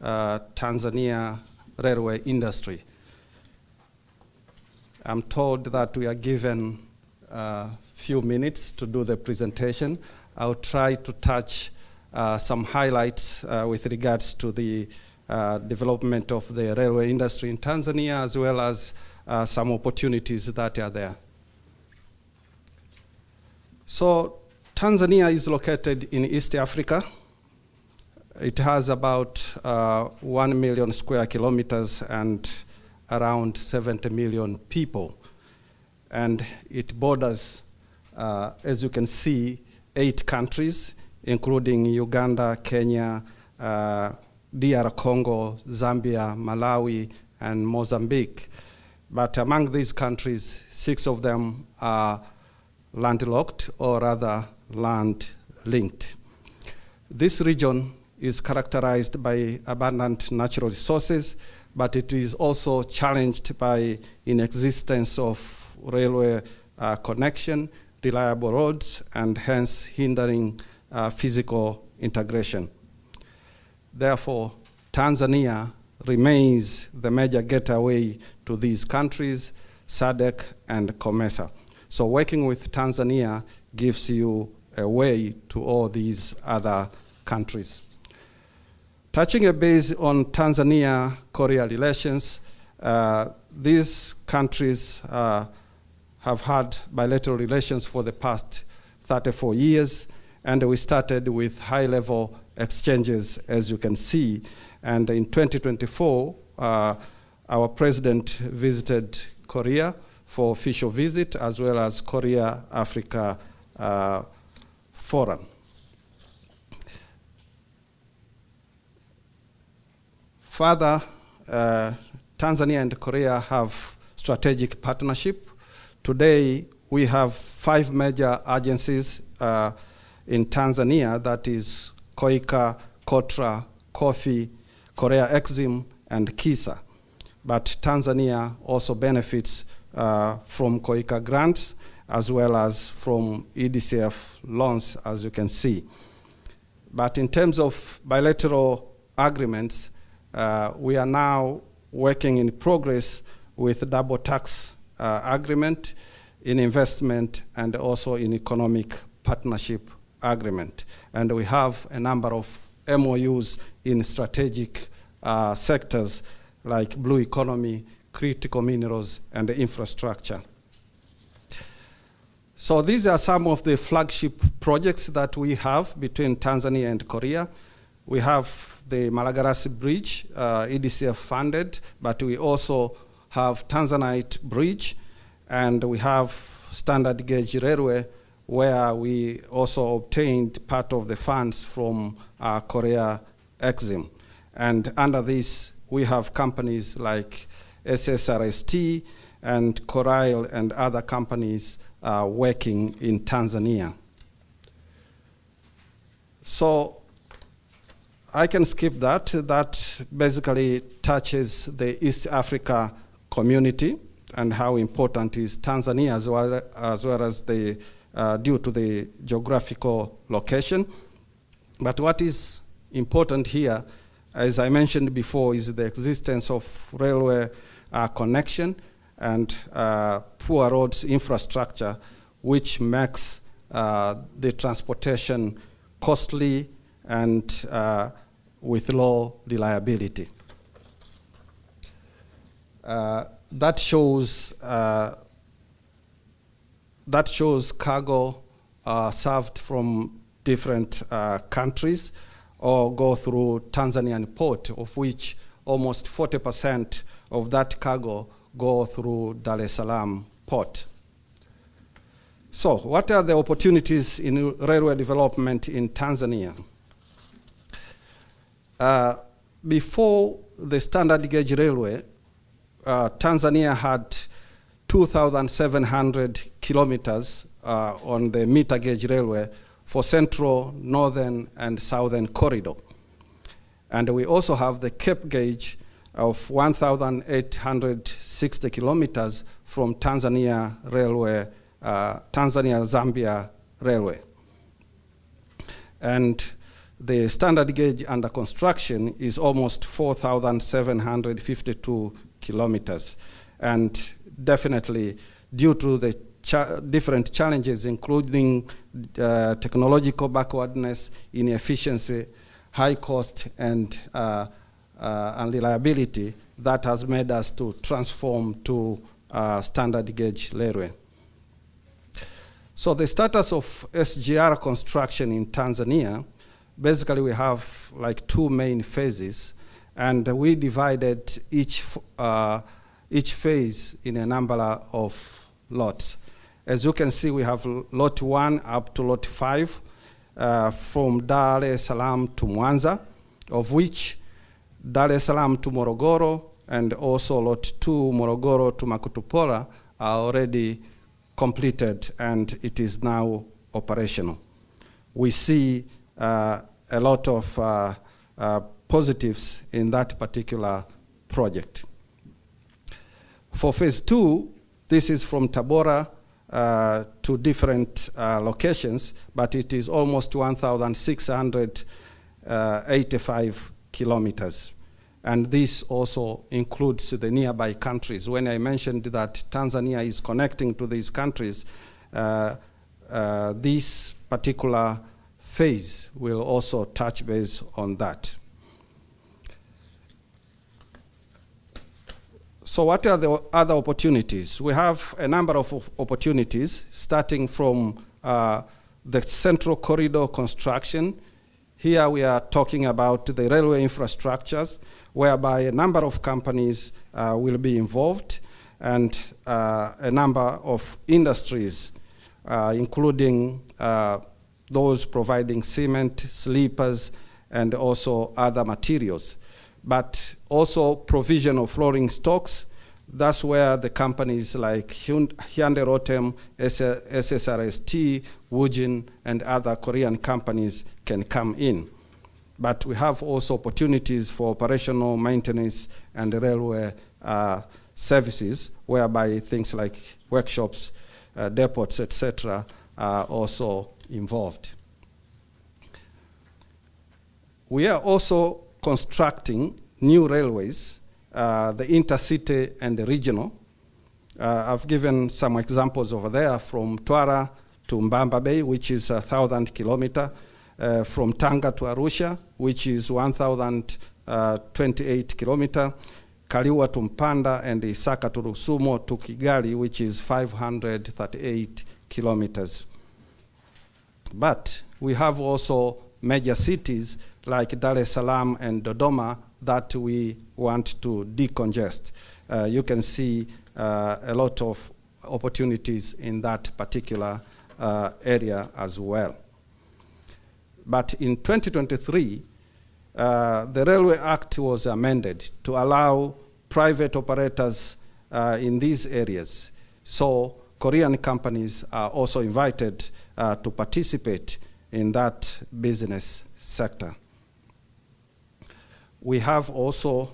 Tanzania railway industry. I'm told that we are given a few minutes to do the presentation. I'll try to touch some highlights with regards to the development of the railway industry in Tanzania, as well as some opportunities that are there. So Tanzania is located in East Africa. It has about 1 million square kilometers and around 70 million people. And it borders, as you can see, 8 countries, including Uganda, Kenya, DR Congo, Zambia, Malawi, and Mozambique. But among these countries, 6 of them are landlocked, or rather land-linked. This region is characterized by abundant natural resources, but it is also challenged by inexistence of railway connection, reliable roads, and hence hindering physical integration. Therefore, Tanzania remains the major gateway to these countries, SADC and COMESA. So working with Tanzania gives you a way to all these other countries. Touching a base on Tanzania-Korea relations, these countries have had bilateral relations for the past 34 years, and we started with high-level exchanges, as you can see. And in 2024, our president visited Korea for official visit, as well as Korea-Africa Forum. Further, Tanzania and Korea have strategic partnership. Today, we have 5 major agencies in Tanzania, that is KOICA, KOTRA, KOFI, Korea Exim, and KISA. But Tanzania also benefits from KOICA grants, as well as from EDCF loans, as you can see. But in terms of bilateral agreements, we are now working in progress with double tax agreement in investment and also in economic partnership agreement. And we have a number of MOUs in strategic sectors like blue economy, critical minerals, and infrastructure. So these are some of the flagship projects that we have between Tanzania and Korea. We have the Malagarasi Bridge, EDCF funded, but we also have Tanzanite Bridge, and we have standard gauge railway, where we also obtained part of the funds from Korea Exim. And under this, we have companies like SSRST and Corail and other companies working in Tanzania. So I can skip that. That basically touches the East Africa community and how important is Tanzania, as well as the due to the geographical location. But what is important here, as I mentioned before, is the existence of railway connection and poor roads infrastructure, which makes the transportation costly and with low reliability. That shows cargo served from different countries or go through Tanzanian port, of which almost 40% of that cargo go through Dar es Salaam port. So what are the opportunities in railway development in Tanzania? Before the standard gauge railway, Tanzania had 2,700 kilometers on the meter gauge railway for central, northern, and southern corridor. And we also have the Cape gauge of 1,860 kilometers from Tanzania Railway, Tanzania-Zambia Railway. And the standard gauge under construction is almost 4,752 kilometers. And definitely due to the different challenges, including technological backwardness, inefficiency, high cost, and unreliability, that has made us to transform to standard gauge railway. So the status of SGR construction in Tanzania, basically we have like two main phases, and we divided each phase in a number of lots. As you can see, we have lot 1 up to lot 5 from Dar es Salaam to Mwanza, of which Dar es Salaam to Morogoro and also lot 2 Morogoro to Makutupola are already completed, and it is now operational. We see a lot of positives in that particular project. For phase 2, this is from Tabora to different locations, but it is almost 1,685 kilometers. And this also includes the nearby countries. When I mentioned that Tanzania is connecting to these countries, this particular phase will also touch base on that. So what are the other opportunities? We have a number of opportunities, starting from the central corridor construction. Here we are talking about the railway infrastructures, whereby a number of companies will be involved, and a number of industries, including those providing cement, sleepers, and also other materials. But also provision of rolling stocks. That's where the companies like Hyundai Rotem, SSRST, Woojin, and other Korean companies can come in. But we have also opportunities for operational maintenance and railway services, whereby things like workshops, depots, etc., are also involved. We are also constructing new railways, the intercity and the regional. I've given some examples over there from Twara to Mbamba Bay, which is 1,000 kilometers, from Tanga to Arusha, which is 1,028 kilometers, Kaliwa to Mpanda, and Isaka to Rusumo to Kigali, which is 538 kilometers. But we have also major cities like Dar es Salaam and Dodoma that we want to decongest. You can see a lot of opportunities in that particular area as well. But in 2023, the Railway Act was amended to allow private operators in these areas. So Korean companies are also invited to participate in that business sector. We have also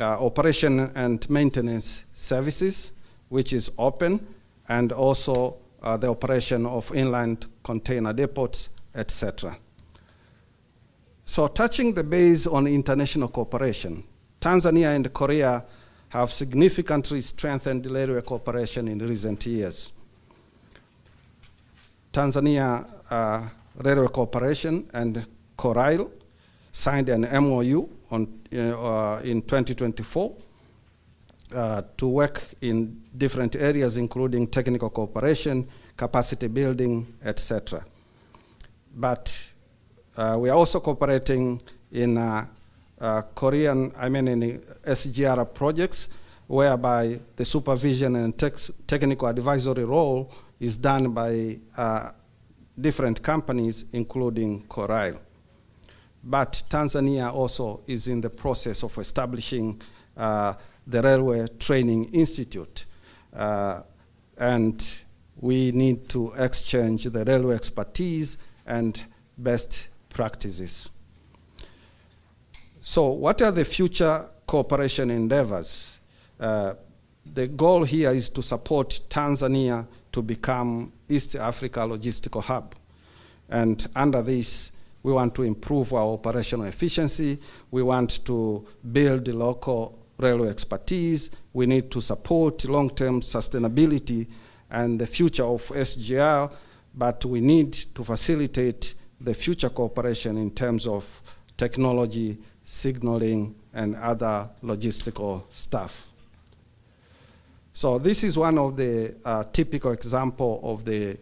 operation and maintenance services, which is open, and also the operation of inland container depots, etc. So touching the base on international cooperation, Tanzania and Korea have significantly strengthened railway cooperation in recent years. Tanzania Railway Corporation and Korail signed an MOU in 2024 to work in different areas, including technical cooperation, capacity building, etc. But we are also cooperating in in SGR projects, whereby the supervision and technical advisory role is done by different companies, including Corail. But Tanzania also is in the process of establishing the Railway Training Institute. And we need to exchange the railway expertise and best practices. So what are the future cooperation endeavors? The goal here is to support Tanzania to become East Africa logistical hub. And under this, we want to improve our operational efficiency. We want to build local railway expertise. We need to support long-term sustainability and the future of SGR, but we need to facilitate the future cooperation in terms of technology, signaling, and other logistical stuff. So this is one of the typical example of the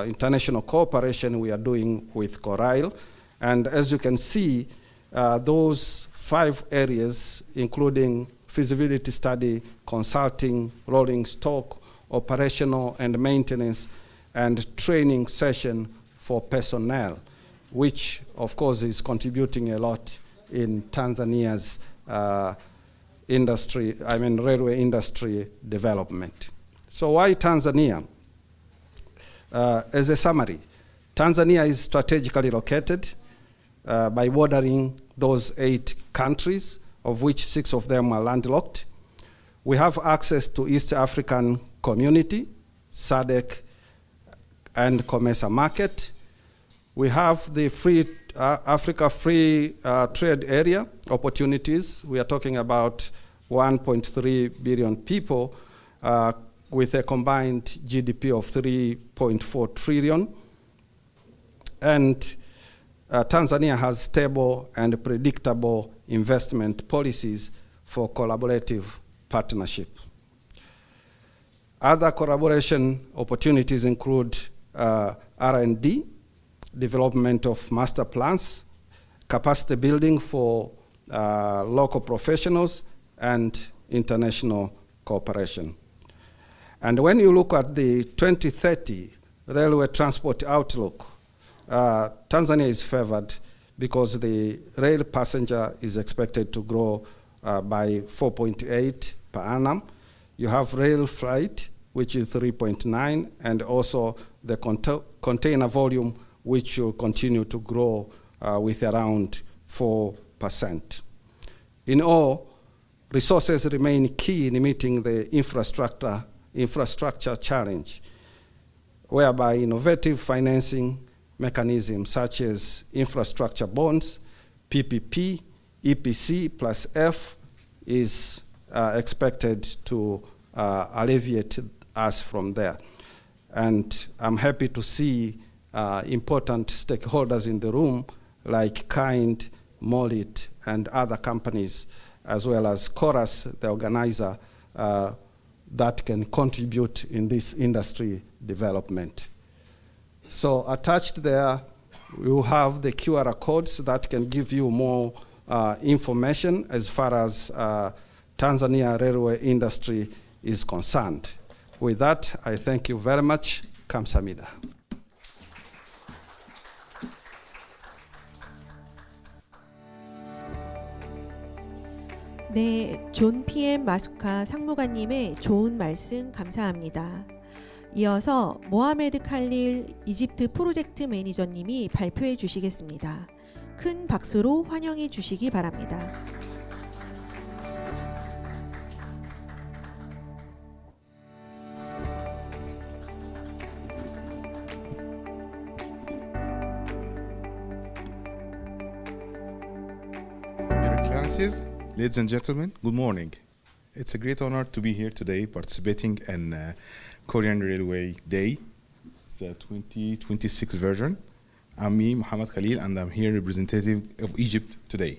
international cooperation we are doing with Corail. And as you can see, those 5 areas, including feasibility study, consulting, rolling stock, operational and maintenance, and training session for personnel, which of course is contributing a lot in Tanzania's railway industry development. So why Tanzania? As a summary, Tanzania is strategically located by bordering those 8 countries, of which 6 of them are landlocked. We have access to East African Community, SADC, and COMESA market. We have the Africa Free Trade Area opportunities. We are talking about 1.3 billion people with a combined GDP of 3.4 trillion. And Tanzania has stable and predictable investment policies for collaborative partnership. Other collaboration opportunities include R&D, development of master plans, capacity building for local professionals, and international cooperation. And when you look at the 2030 railway transport outlook, Tanzania is favored because the rail passenger is expected to grow by 4.8 per annum. You have rail freight, which is 3.9, and also the container volume, which will continue to grow with around 4%. In all, resources remain key in meeting the infrastructure challenge, whereby innovative financing mechanisms such as infrastructure bonds, PPP, EPC plus F is expected to alleviate us from there. And I'm happy to see important stakeholders in the room like Kind, Molit, and other companies, as well as Chorus, the organizer, that can contribute in this industry development. So attached there, we will have the QR codes that can give you more information as far as Tanzania railway industry is concerned. With that, I thank you very much. Kamsamida. 네, 존 PM 마수카 상무관님의 좋은 말씀 감사합니다. 이어서 모하메드 칼릴 이집트 프로젝트 매니저님이 발표해 주시겠습니다. 큰 박수로 환영해 주시기 바랍니다. Your Excellencies, ladies and gentlemen, good morning. It's a great honor to be here today participating in Korean Railway Day, the 2026 version. I'm me, Mohammed Khalil, and I'm here representative of Egypt today.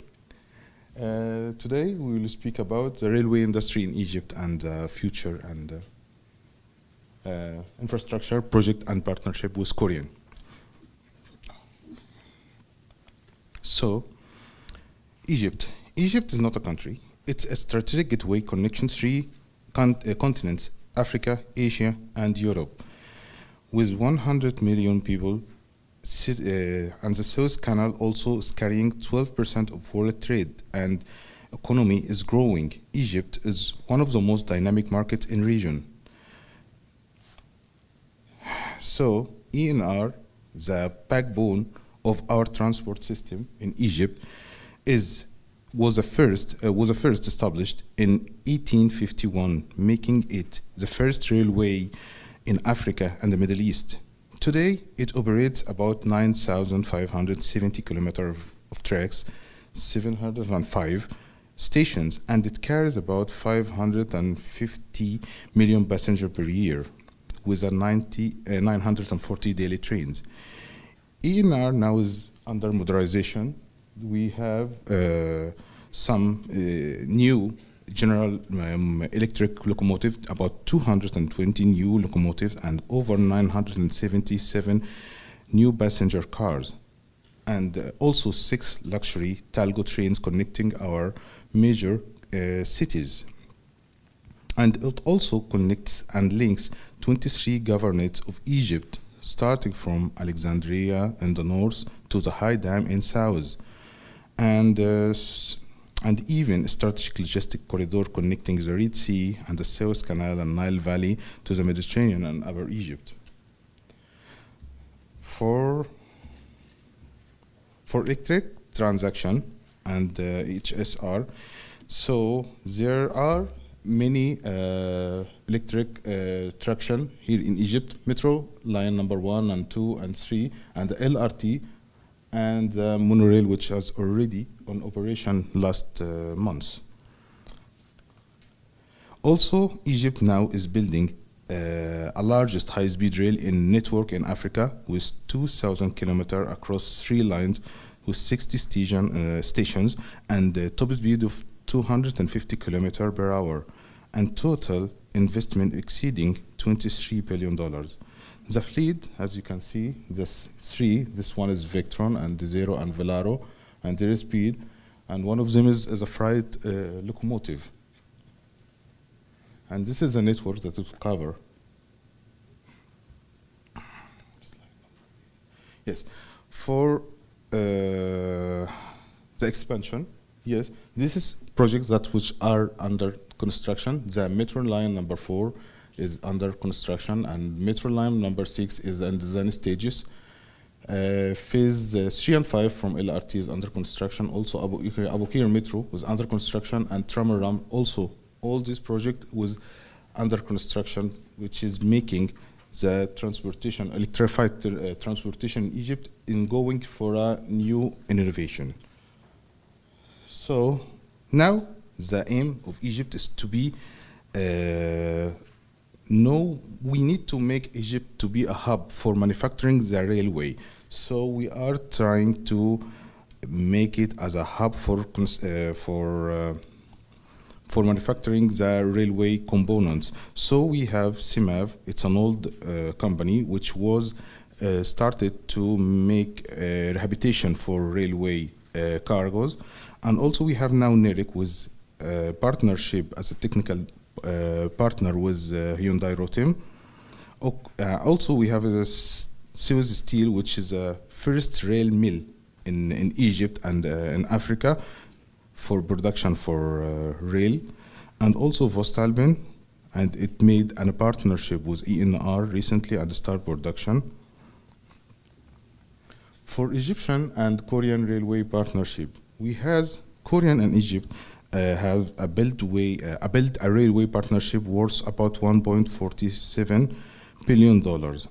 Today we will speak about the railway industry in Egypt and future and infrastructure project and partnership with Korean. So, Egypt. Egypt is not a country. It's a strategic gateway connecting 3 continents, Africa, Asia, and Europe, with 100 million people, and the Suez Canal also is carrying 12% of world trade, and economy is growing. Egypt is one of the most dynamic markets in region. So ENR, the backbone of our transport system in Egypt, was first established in 1851, making it the first railway in Africa and the Middle East. Today, it operates about 9,570 kilometers of tracks, 705 stations, and it carries about 550 million passengers per year, with 940 daily trains. ENR now is under modernization. We have some new General Electric locomotive, about 220 new locomotives, and over 977 new passenger cars, and also 6 luxury Talgo trains connecting our major cities. And it also connects and links 23 governorates of Egypt, starting from Alexandria in the north to the High Dam in south, and even a strategic logistic corridor connecting the Red Sea and the Suez Canal and Nile Valley to the Mediterranean and Upper Egypt. For electric transaction and HSR, so there are many electric traction here in Egypt: Metro line number 1 and 2 and 3, and the LRT, and the monorail, which was already on operation last month. Also, Egypt now is building a largest high-speed rail network in Africa, with 2,000 kilometers across 3 lines, with 60 stations, and a top speed of 250 kilometers per hour, and total investment exceeding $23 billion. The fleet, as you can see, this one is Vectron and Zero and Velaro, and their speed, and one of them is a freight locomotive. And this is a network that it will cover. Yes, for the expansion, yes, this is projects which are under construction. The metro line number 4 is under construction, and metro line number 6 is in design stages. Phase 3 and 5 from LRT is under construction. Also, Abu Qir Metro was under construction, and Tramaram also. All this project was under construction, which is making the transportation, electrified transportation in Egypt, in going for a new innovation. So now the aim of Egypt is to be we need to make Egypt to be a hub for manufacturing the railway. So we are trying to make it as a hub for manufacturing the railway components. So we have CIMAV. It's an old company which was started to make rehabilitation for railway cargoes, and also we have now NERIC with partnership as a technical partner with Hyundai Rotem. Also, we have a Suez Steel, which is a first rail mill in Egypt and in Africa for production for rail, and also Vostalben, and it made a partnership with ENR recently and start production. For Egyptian and Korean railway partnership, we have Korean and Egypt have built a railway partnership worth about $1.47 billion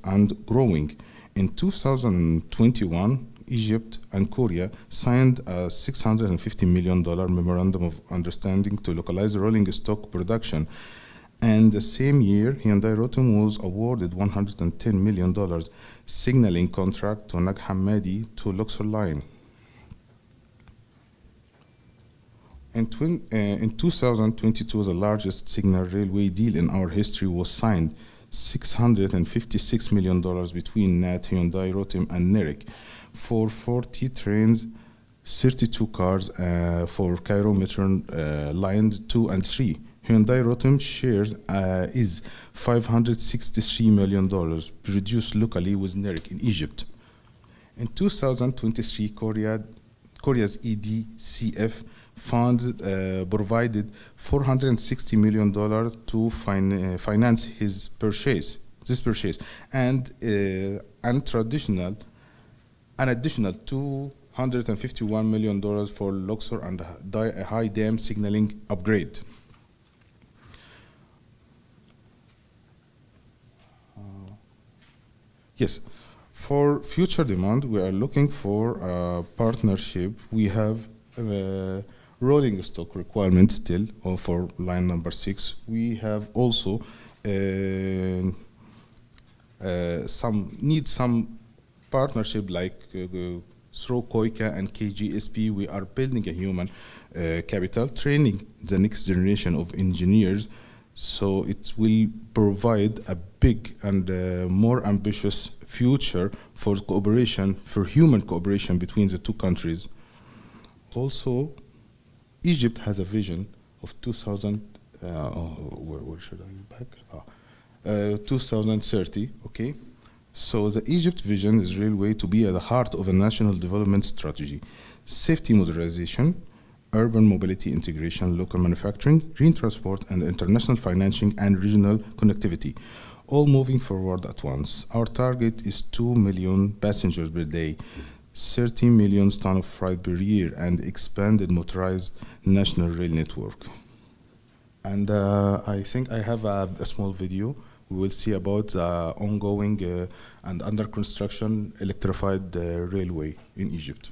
and growing. In 2021, Egypt and Korea signed a $650 million memorandum of understanding to localize rolling stock production. And the same year, Hyundai Rotem was awarded $110 million signaling contract to Nag Hammadi to Luxor Line. In 2022, the largest signal railway deal in our history was signed, $656 million between NAT, Hyundai Rotem, and NERIC for 40 trains, 32 cars for Cairo Metro Line 2 and 3. Hyundai Rotem shares is $563 million, produced locally with NERC in Egypt. In 2023, Korea's EDCF fund provided $460 million to finance this purchase, and an additional $251 million for Luxor and high dam signaling upgrade. Yes, for future demand, we are looking for a partnership. We have rolling stock requirements still for line number 6. We have also some partnership like through KOICA and KGSP. We are building a human capital, training the next generation of engineers, so it will provide a big and more ambitious future for cooperation, for human cooperation between the two countries. Also, Egypt has a vision of 2030, okay? So the Egypt vision is railway to be at the heart of a national development strategy. Safety modernization, urban mobility integration, local manufacturing, green transport, and international financing and regional connectivity, all moving forward at once. Our target is 2 million passengers per day, 30 million tons of freight per year, and expanded motorized national rail network. And I think I have a small video we will see about the ongoing and under construction electrified railway in Egypt.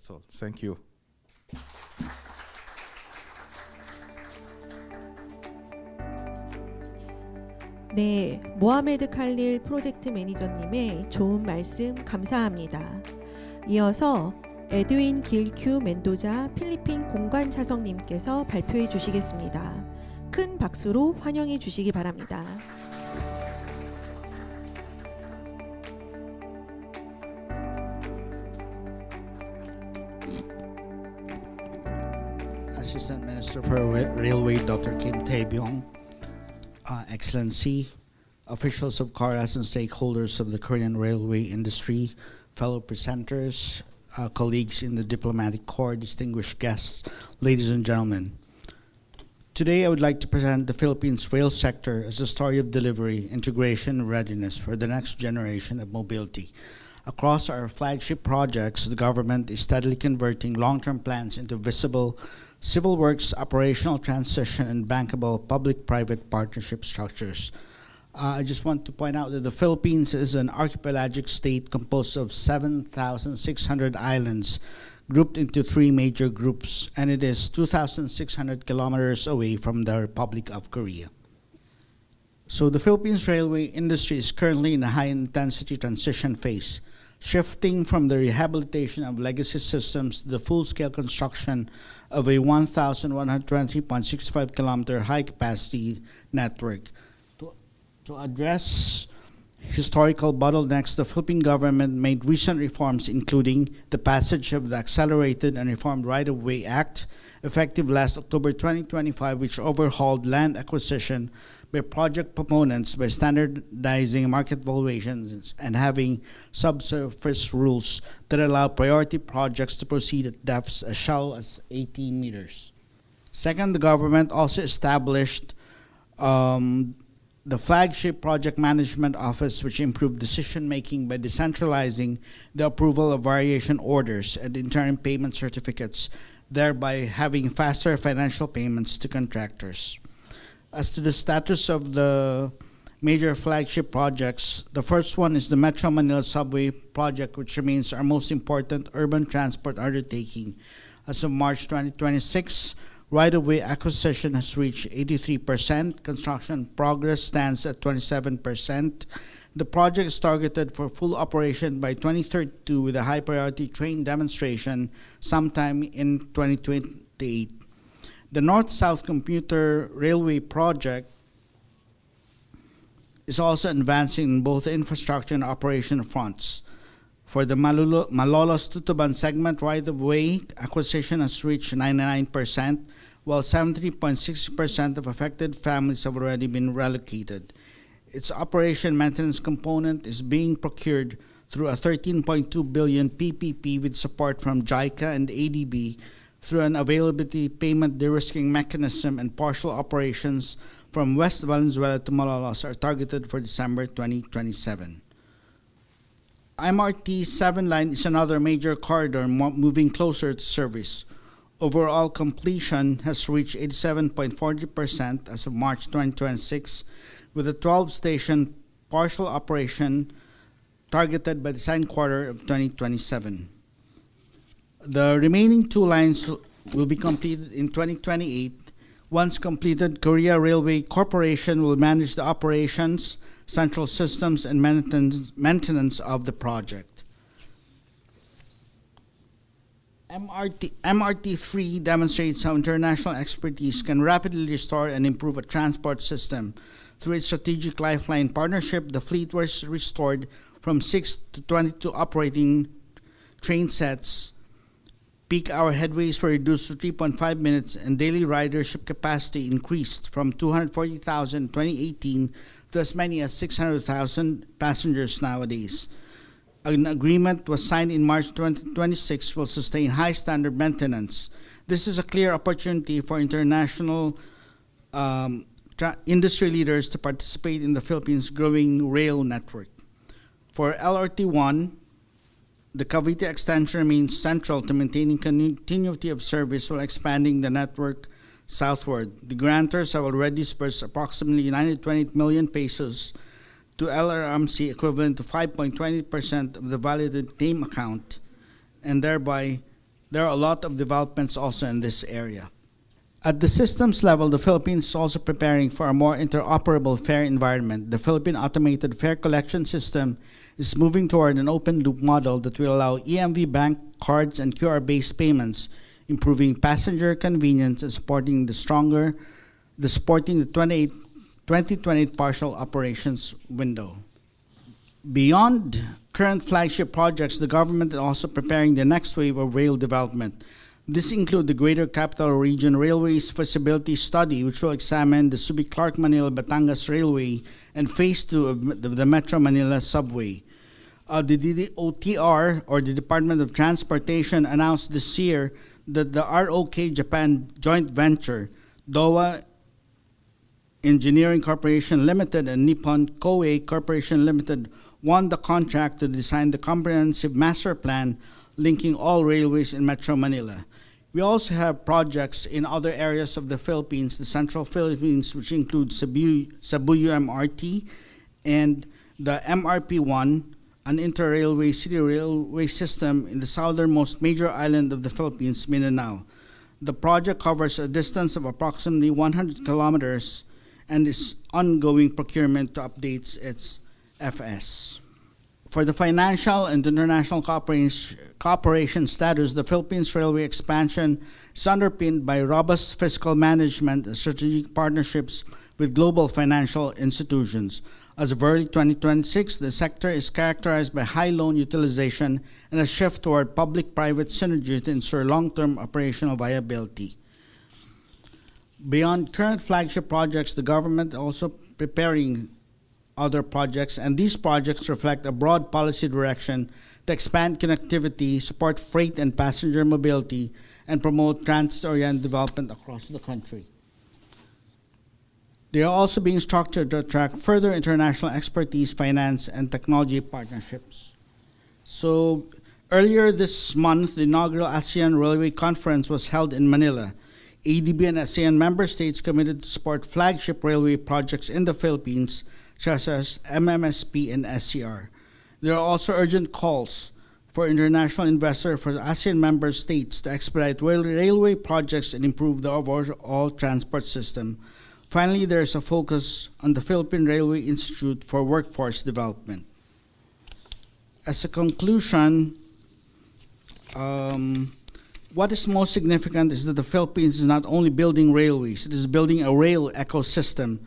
That's all. Thank you. 네, 모하메드 칼릴 프로젝트 매니저님의 좋은 말씀 감사합니다. 이어서 에드윈 길큐 멘도자 필리핀 공관 차성님께서 발표해 주시겠습니다. 큰 박수로 환영해 주시기 바랍니다. Assistant Minister for Railway, Dr. Kim Tae-byung, Excellency, officials of KARAS and stakeholders of the Korean railway industry, fellow presenters, colleagues in the diplomatic corps, distinguished guests, ladies and gentlemen. Today I would like to present the Philippines rail sector as a story of delivery, integration, and readiness for the next generation of mobility. Across our flagship projects, the government is steadily converting long-term plans into visible civil works, operational transition, and bankable public-private partnership structures. I just want to point out that the Philippines is an archipelagic state composed of 7,600 islands grouped into three major groups, and it is 2,600 kilometers away from the Republic of Korea. So the Philippines railway industry is currently in a high-intensity transition phase, shifting from the rehabilitation of legacy systems to the full-scale construction of a 1,120.65 kilometer high-capacity network. To address historical bottlenecks, the Philippine government made recent reforms, including the passage of the Accelerated and Reformed Right-of-Way Act, effective last October 2025, which overhauled land acquisition by project proponents by standardizing market valuations and having subsurface rules that allow priority projects to proceed at depths as shallow as 18 meters. Second, the government also established the flagship Project Management Office, which improved decision-making by decentralizing the approval of variation orders and interim payment certificates, thereby having faster financial payments to contractors. As to the status of the major flagship projects, the first one is the Metro Manila Subway project, which remains our most important urban transport undertaking. As of March 2026, right-of-way acquisition has reached 83%. Construction progress stands at 27%. The project is targeted for full operation by 2032 with a high-priority train demonstration sometime in 2028. The North-South Commuter Railway project is also advancing in both infrastructure and operation fronts. For the Malolos-Tutuban segment, right-of-way acquisition has reached 99%, while 73.6% of affected families have already been relocated. Its operation maintenance component is being procured through a 13.2 billion PPP with support from JICA and ADB through an availability payment de-risking mechanism, and partial operations from West Valenzuela to Malolos are targeted for December 2027. MRT 7 line is another major corridor moving closer to service. Overall completion has reached 87.40% as of March 2026, with a 12-station partial operation targeted by the second quarter of 2027. The remaining two lines will be completed in 2028. Once completed, Korea Railway Corporation will manage the operations, central systems, and maintenance of the project. MRT3 demonstrates how international expertise can rapidly restore and improve a transport system. Through its strategic lifeline partnership, the fleet was restored from 6 to 22 operating train sets. Peak hour headways were reduced to 3.5 minutes, and daily ridership capacity increased from 240,000 in 2018 to as many as 600,000 passengers nowadays. An agreement was signed in March 2026 will sustain high standard maintenance. This is a clear opportunity for international industry leaders to participate in the Philippines' growing rail network. For LRT1, the Cavite extension remains central to maintaining continuity of service while expanding the network southward. The grantors have already disbursed approximately 928 million pesos to LRMC, equivalent to 5.20% of the validated name account, and thereby There are a lot of developments also in this area. At the systems level, the Philippines is also preparing for a more interoperable fare environment. The Philippine Automated Fare Collection System is moving toward an open-loop model that will allow EMV bank cards and QR-based payments, improving passenger convenience and supporting the 2028 partial operations window. Beyond current flagship projects, the government is also preparing the next wave of rail development. This includes the Greater Capital Region Railways Feasibility Study, which will examine the Subic-Clark-Manila-Batangas Railway and Phase 2 of the Metro Manila Subway. The DOTR, or the Department of Transportation, announced this year that the ROK Japan joint venture, Dowa Engineering Corporation Limited and Nippon Koei Corporation Limited, won the contract to design the comprehensive master plan linking all railways in Metro Manila. We also have projects in other areas of the Philippines, the Central Philippines, which include Cebu MRT and the MRP-1, an inter-railway city railway system in the southernmost major island of the Philippines, Mindanao. The project covers a distance of approximately 100 kilometers and is ongoing procurement to update its FS. For the financial and international cooperation status, the Philippines railway expansion is underpinned by robust fiscal management and strategic partnerships with global financial institutions. As of early 2026, the sector is characterized by high loan utilization and a shift toward public-private synergy to ensure long-term operational viability. Beyond current flagship projects, the government is also preparing other projects, and these projects reflect a broad policy direction to expand connectivity, support freight and passenger mobility, and promote transit-oriented development across the country. They are also being structured to attract further international expertise, finance, and technology partnerships. So earlier this month, the inaugural ASEAN Railway Conference was held in Manila. ADB and ASEAN member states committed to support flagship railway projects in the Philippines, such as MMSP and SCR. There are also urgent calls for international investors for ASEAN member states to expedite railway projects and improve the overall transport system. Finally, there is a focus on the Philippine Railway Institute for Workforce Development. As a conclusion, what is most significant is that the Philippines is not only building railways, it is building a rail ecosystem.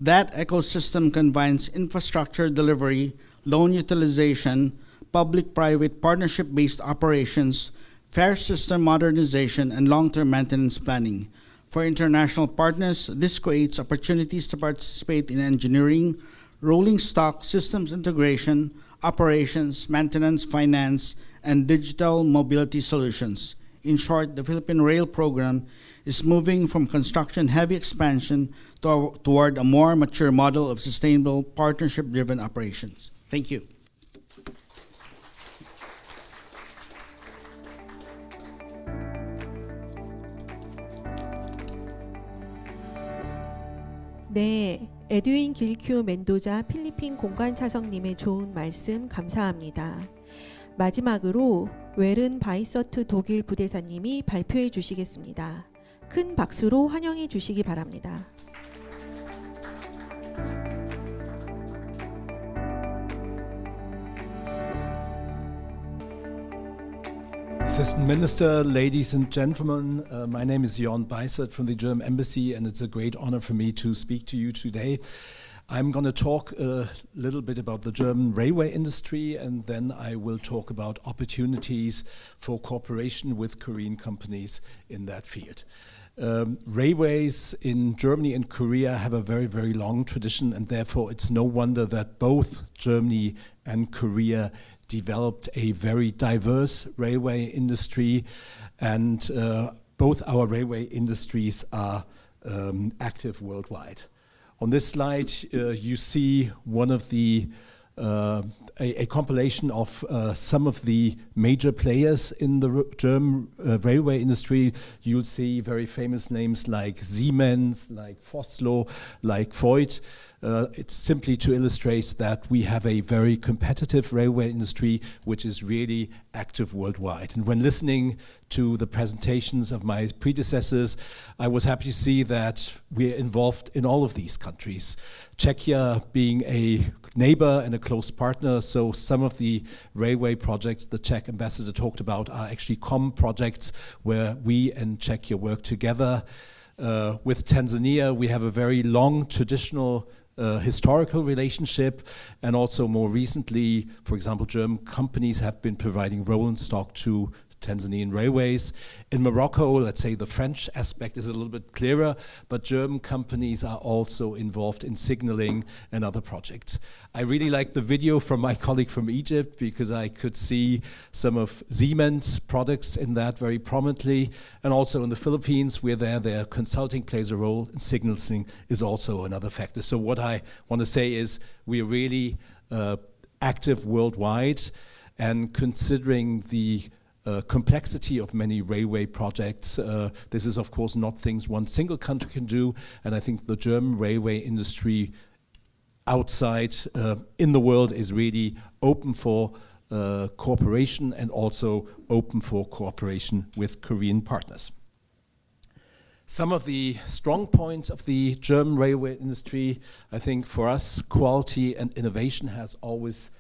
That ecosystem combines infrastructure delivery, loan utilization, public-private partnership-based operations, fare system modernization, and long-term maintenance planning. For international partners, this creates opportunities to participate in engineering, rolling stock, systems integration, operations, maintenance, finance, and digital mobility solutions. In short, the Philippine Rail Program is moving from construction-heavy expansion toward a more mature model of sustainable, partnership-driven operations. Thank you. 네, 에드윈 길큐 멘도자 필리핀 공관차성님의 좋은 말씀 감사합니다. 마지막으로 웰은 바이서트 독일 부대사님이 발표해 주시겠습니다. 큰 박수로 환영해 주시기 바랍니다. Assistant Minister, ladies and gentlemen, my name is Jörn Beissert from the German Embassy, and it's a great honor for me to speak to you today. I'm going to talk a little bit about the German railway industry, and then I will talk about opportunities for cooperation with Korean companies in that field. Railways in Germany and Korea have a very, very long tradition, and therefore it's no wonder that both Germany and Korea developed a very diverse railway industry, and both our railway industries are active worldwide. On this slide, you see one of the a compilation of some of the major players in the German railway industry. You'll see very famous names like Siemens, like Vossloh, like Voith. It's simply to illustrate that we have a very competitive railway industry which is really active worldwide. And when listening to the presentations of my predecessors, I was happy to see that we're involved in all of these countries. Czechia being a neighbor and a close partner, so some of the railway projects the Czech ambassador talked about are actually common projects where we and Czechia work together. With Tanzania, we have a very long traditional historical relationship, and also more recently, for example, German companies have been providing rolling stock to Tanzanian railways. In Morocco, let's say the French aspect is a little bit clearer, but German companies are also involved in signaling and other projects. I really like the video from my colleague from Egypt because I could see some of Siemens products in that very prominently, and also in the Philippines where their consulting plays a role, and signaling is also another factor. So what I want to say is we are really active worldwide, and considering the complexity of many railway projects. This is, of course, not things one single country can do, and I think the German railway industry outside in the world is really open for cooperation, and also open for cooperation with Korean partners. Some of the strong points of the German railway industry, I think for us, quality and innovation has always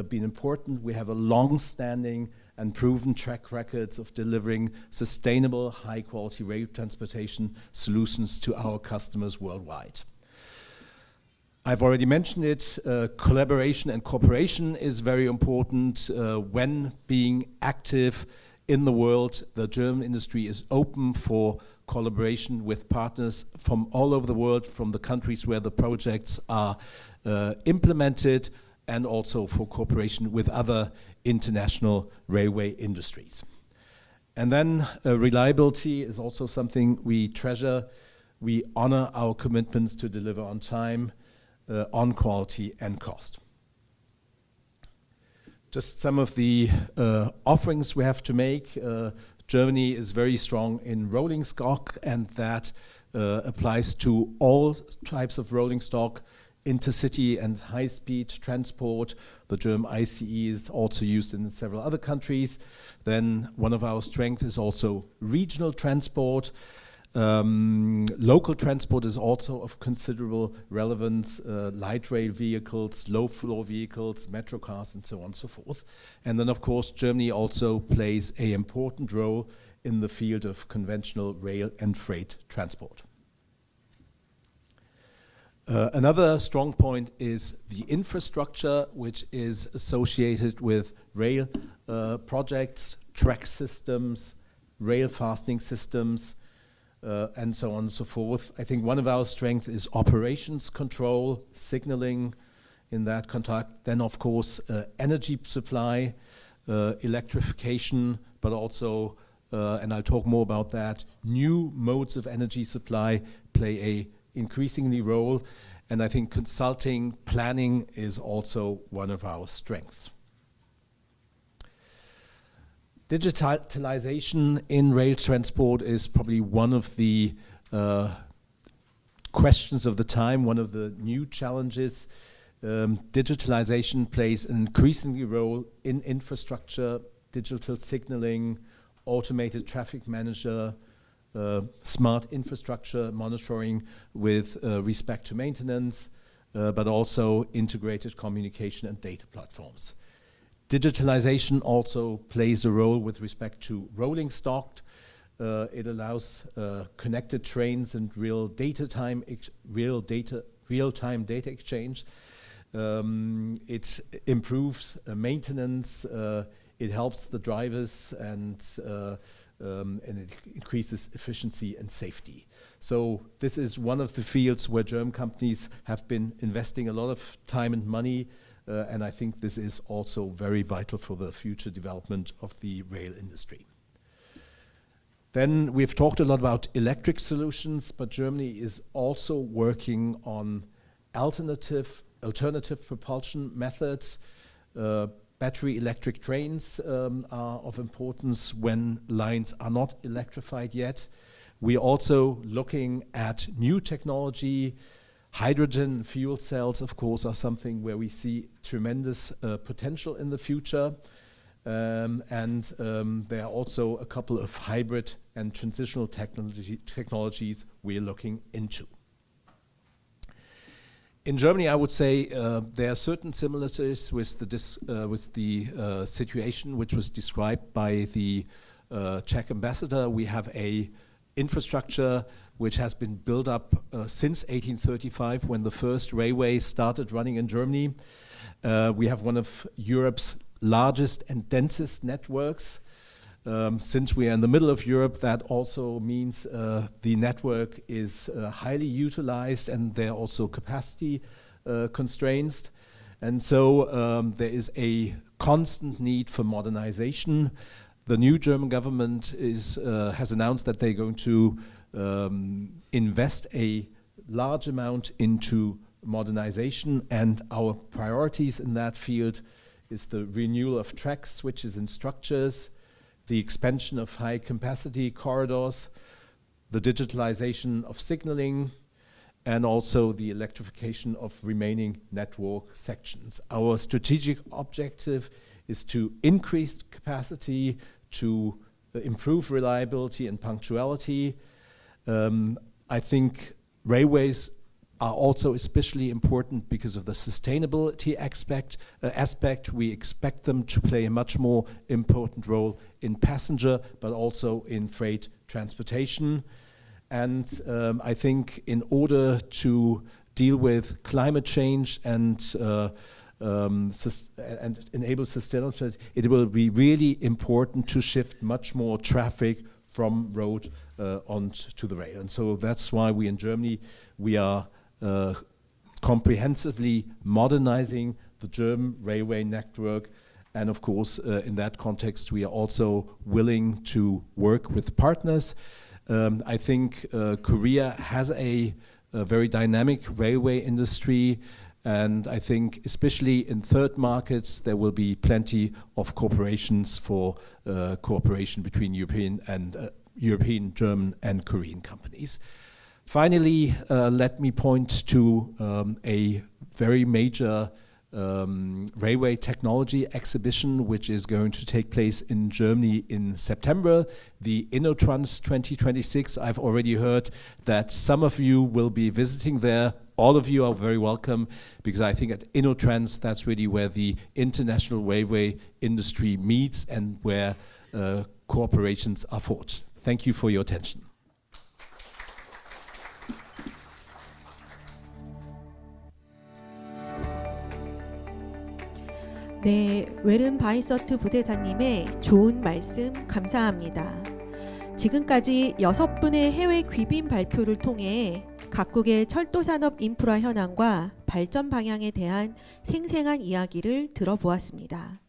been important. We have a long-standing and proven track records of delivering sustainable, high-quality rail transportation solutions to our customers worldwide. I've already mentioned it, collaboration and cooperation is very important. When being active in the world, the German industry is open for collaboration with partners from all over the world, from the countries where the projects are implemented, and also for cooperation with other international railway industries. And then reliability is also something we treasure. We honor our commitments to deliver on time, on quality and cost. Just some of the offerings we have to make. Germany is very strong in rolling stock, and that applies to all types of rolling stock, intercity and high-speed transport. The German ICE is also used in several other countries. Then one of our strengths is also regional transport. Local transport is also of considerable relevance, light rail vehicles, low-floor vehicles, metro cars, and so on and so forth. And then, of course, Germany also plays an important role in the field of conventional rail and freight transport. Another strong point is the infrastructure, which is associated with rail projects, track systems, rail fastening systems, and so on and so forth. I think one of our strengths is operations control, signaling in that contact. Then, of course, energy supply, electrification, but also, and I'll talk more about that, new modes of energy supply play a increasingly role, and I think consulting, planning is also one of our strengths. Digitalization in rail transport is probably one of the questions of the time, one of the new challenges. Digitalization plays an increasingly role in infrastructure, digital signaling, automated traffic manager, smart infrastructure monitoring with respect to maintenance, but also integrated communication and data platforms. Digitalization also plays a role with respect to rolling stock. It allows connected trains and real-time data exchange. It improves maintenance. It helps the drivers, and it increases efficiency and safety. So this is one of the fields where German companies have been investing a lot of time and money, and I think this is also very vital for the future development of the rail industry. Then we've talked a lot about electric solutions, but Germany is also working on alternative alternative propulsion methods. Battery electric trains are of importance when lines are not electrified yet. We're also looking at new technology. Hydrogen fuel cells, of course, are something where we see tremendous potential in the future. There are also a couple of hybrid and transitional technologies we're looking into. In Germany, I would say there are certain similarities with the situation which was described by the Czech ambassador. We have a infrastructure which has been built up since 1835 when the first railway started running in Germany. We have one of Europe's largest and densest networks. Since we are in the middle of Europe, that also means the network is highly utilized, and there are also capacity constraints. And so there is a constant need for modernization. The new German government has announced that they're going to invest a large amount into modernization, and our priorities in that field is the renewal of track switches and structures, the expansion of high capacity corridors, the digitalization of signaling, and also the electrification of remaining network sections. Our strategic objective is to increase capacity, to improve reliability and punctuality. I think railways are also especially important because of the sustainability aspect. We expect them to play a much more important role in passenger, but also in freight transportation. And I think in order to deal with climate change and enable sustainability, it will be really important to shift much more traffic from road onto the rail. And so that's why we in Germany, we are comprehensively modernizing the German railway network. And of course, in that context, we are also willing to work with partners. I think Korea has a very dynamic railway industry, and I think especially in third markets, there will be plenty of corporations for cooperation between European, German, and Korean companies. Finally, let me point to a very major railway technology exhibition which is going to take place in Germany in September, the InnoTrans 2026. I've already heard that some of you will be visiting there. All of you are very welcome, because I think at InnoTrans, that's really where the international railway industry meets and where cooperations are fought. Thank you for your attention. 네, 웨른 바이서트 부대사님의 좋은 말씀 감사합니다. 지금까지 6분의 해외 귀빈 발표를 통해 각국의 철도산업 인프라 현황과 발전 방향에 대한 생생한 이야기를 들어보았습니다.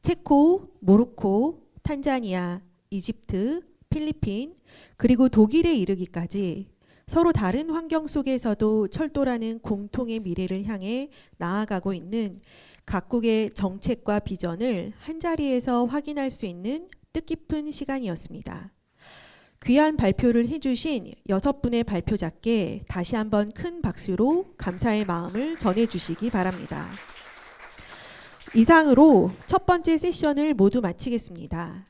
체코, 모로코, 탄자니아, 이집트, 필리핀, 그리고 독일에 이르기까지 서로 다른 환경 속에서도 철도라는 공통의 미래를 향해 나아가고 있는 각국의 정책과 비전을 한자리에서 확인할 수 있는 뜻깊은 시간이었습니다. 귀한 발표를 해주신 6분의 발표자께 다시 한번 큰 박수로 감사의 마음을 전해주시기 바랍니다. 이상으로 첫 번째 세션을 모두 마치겠습니다.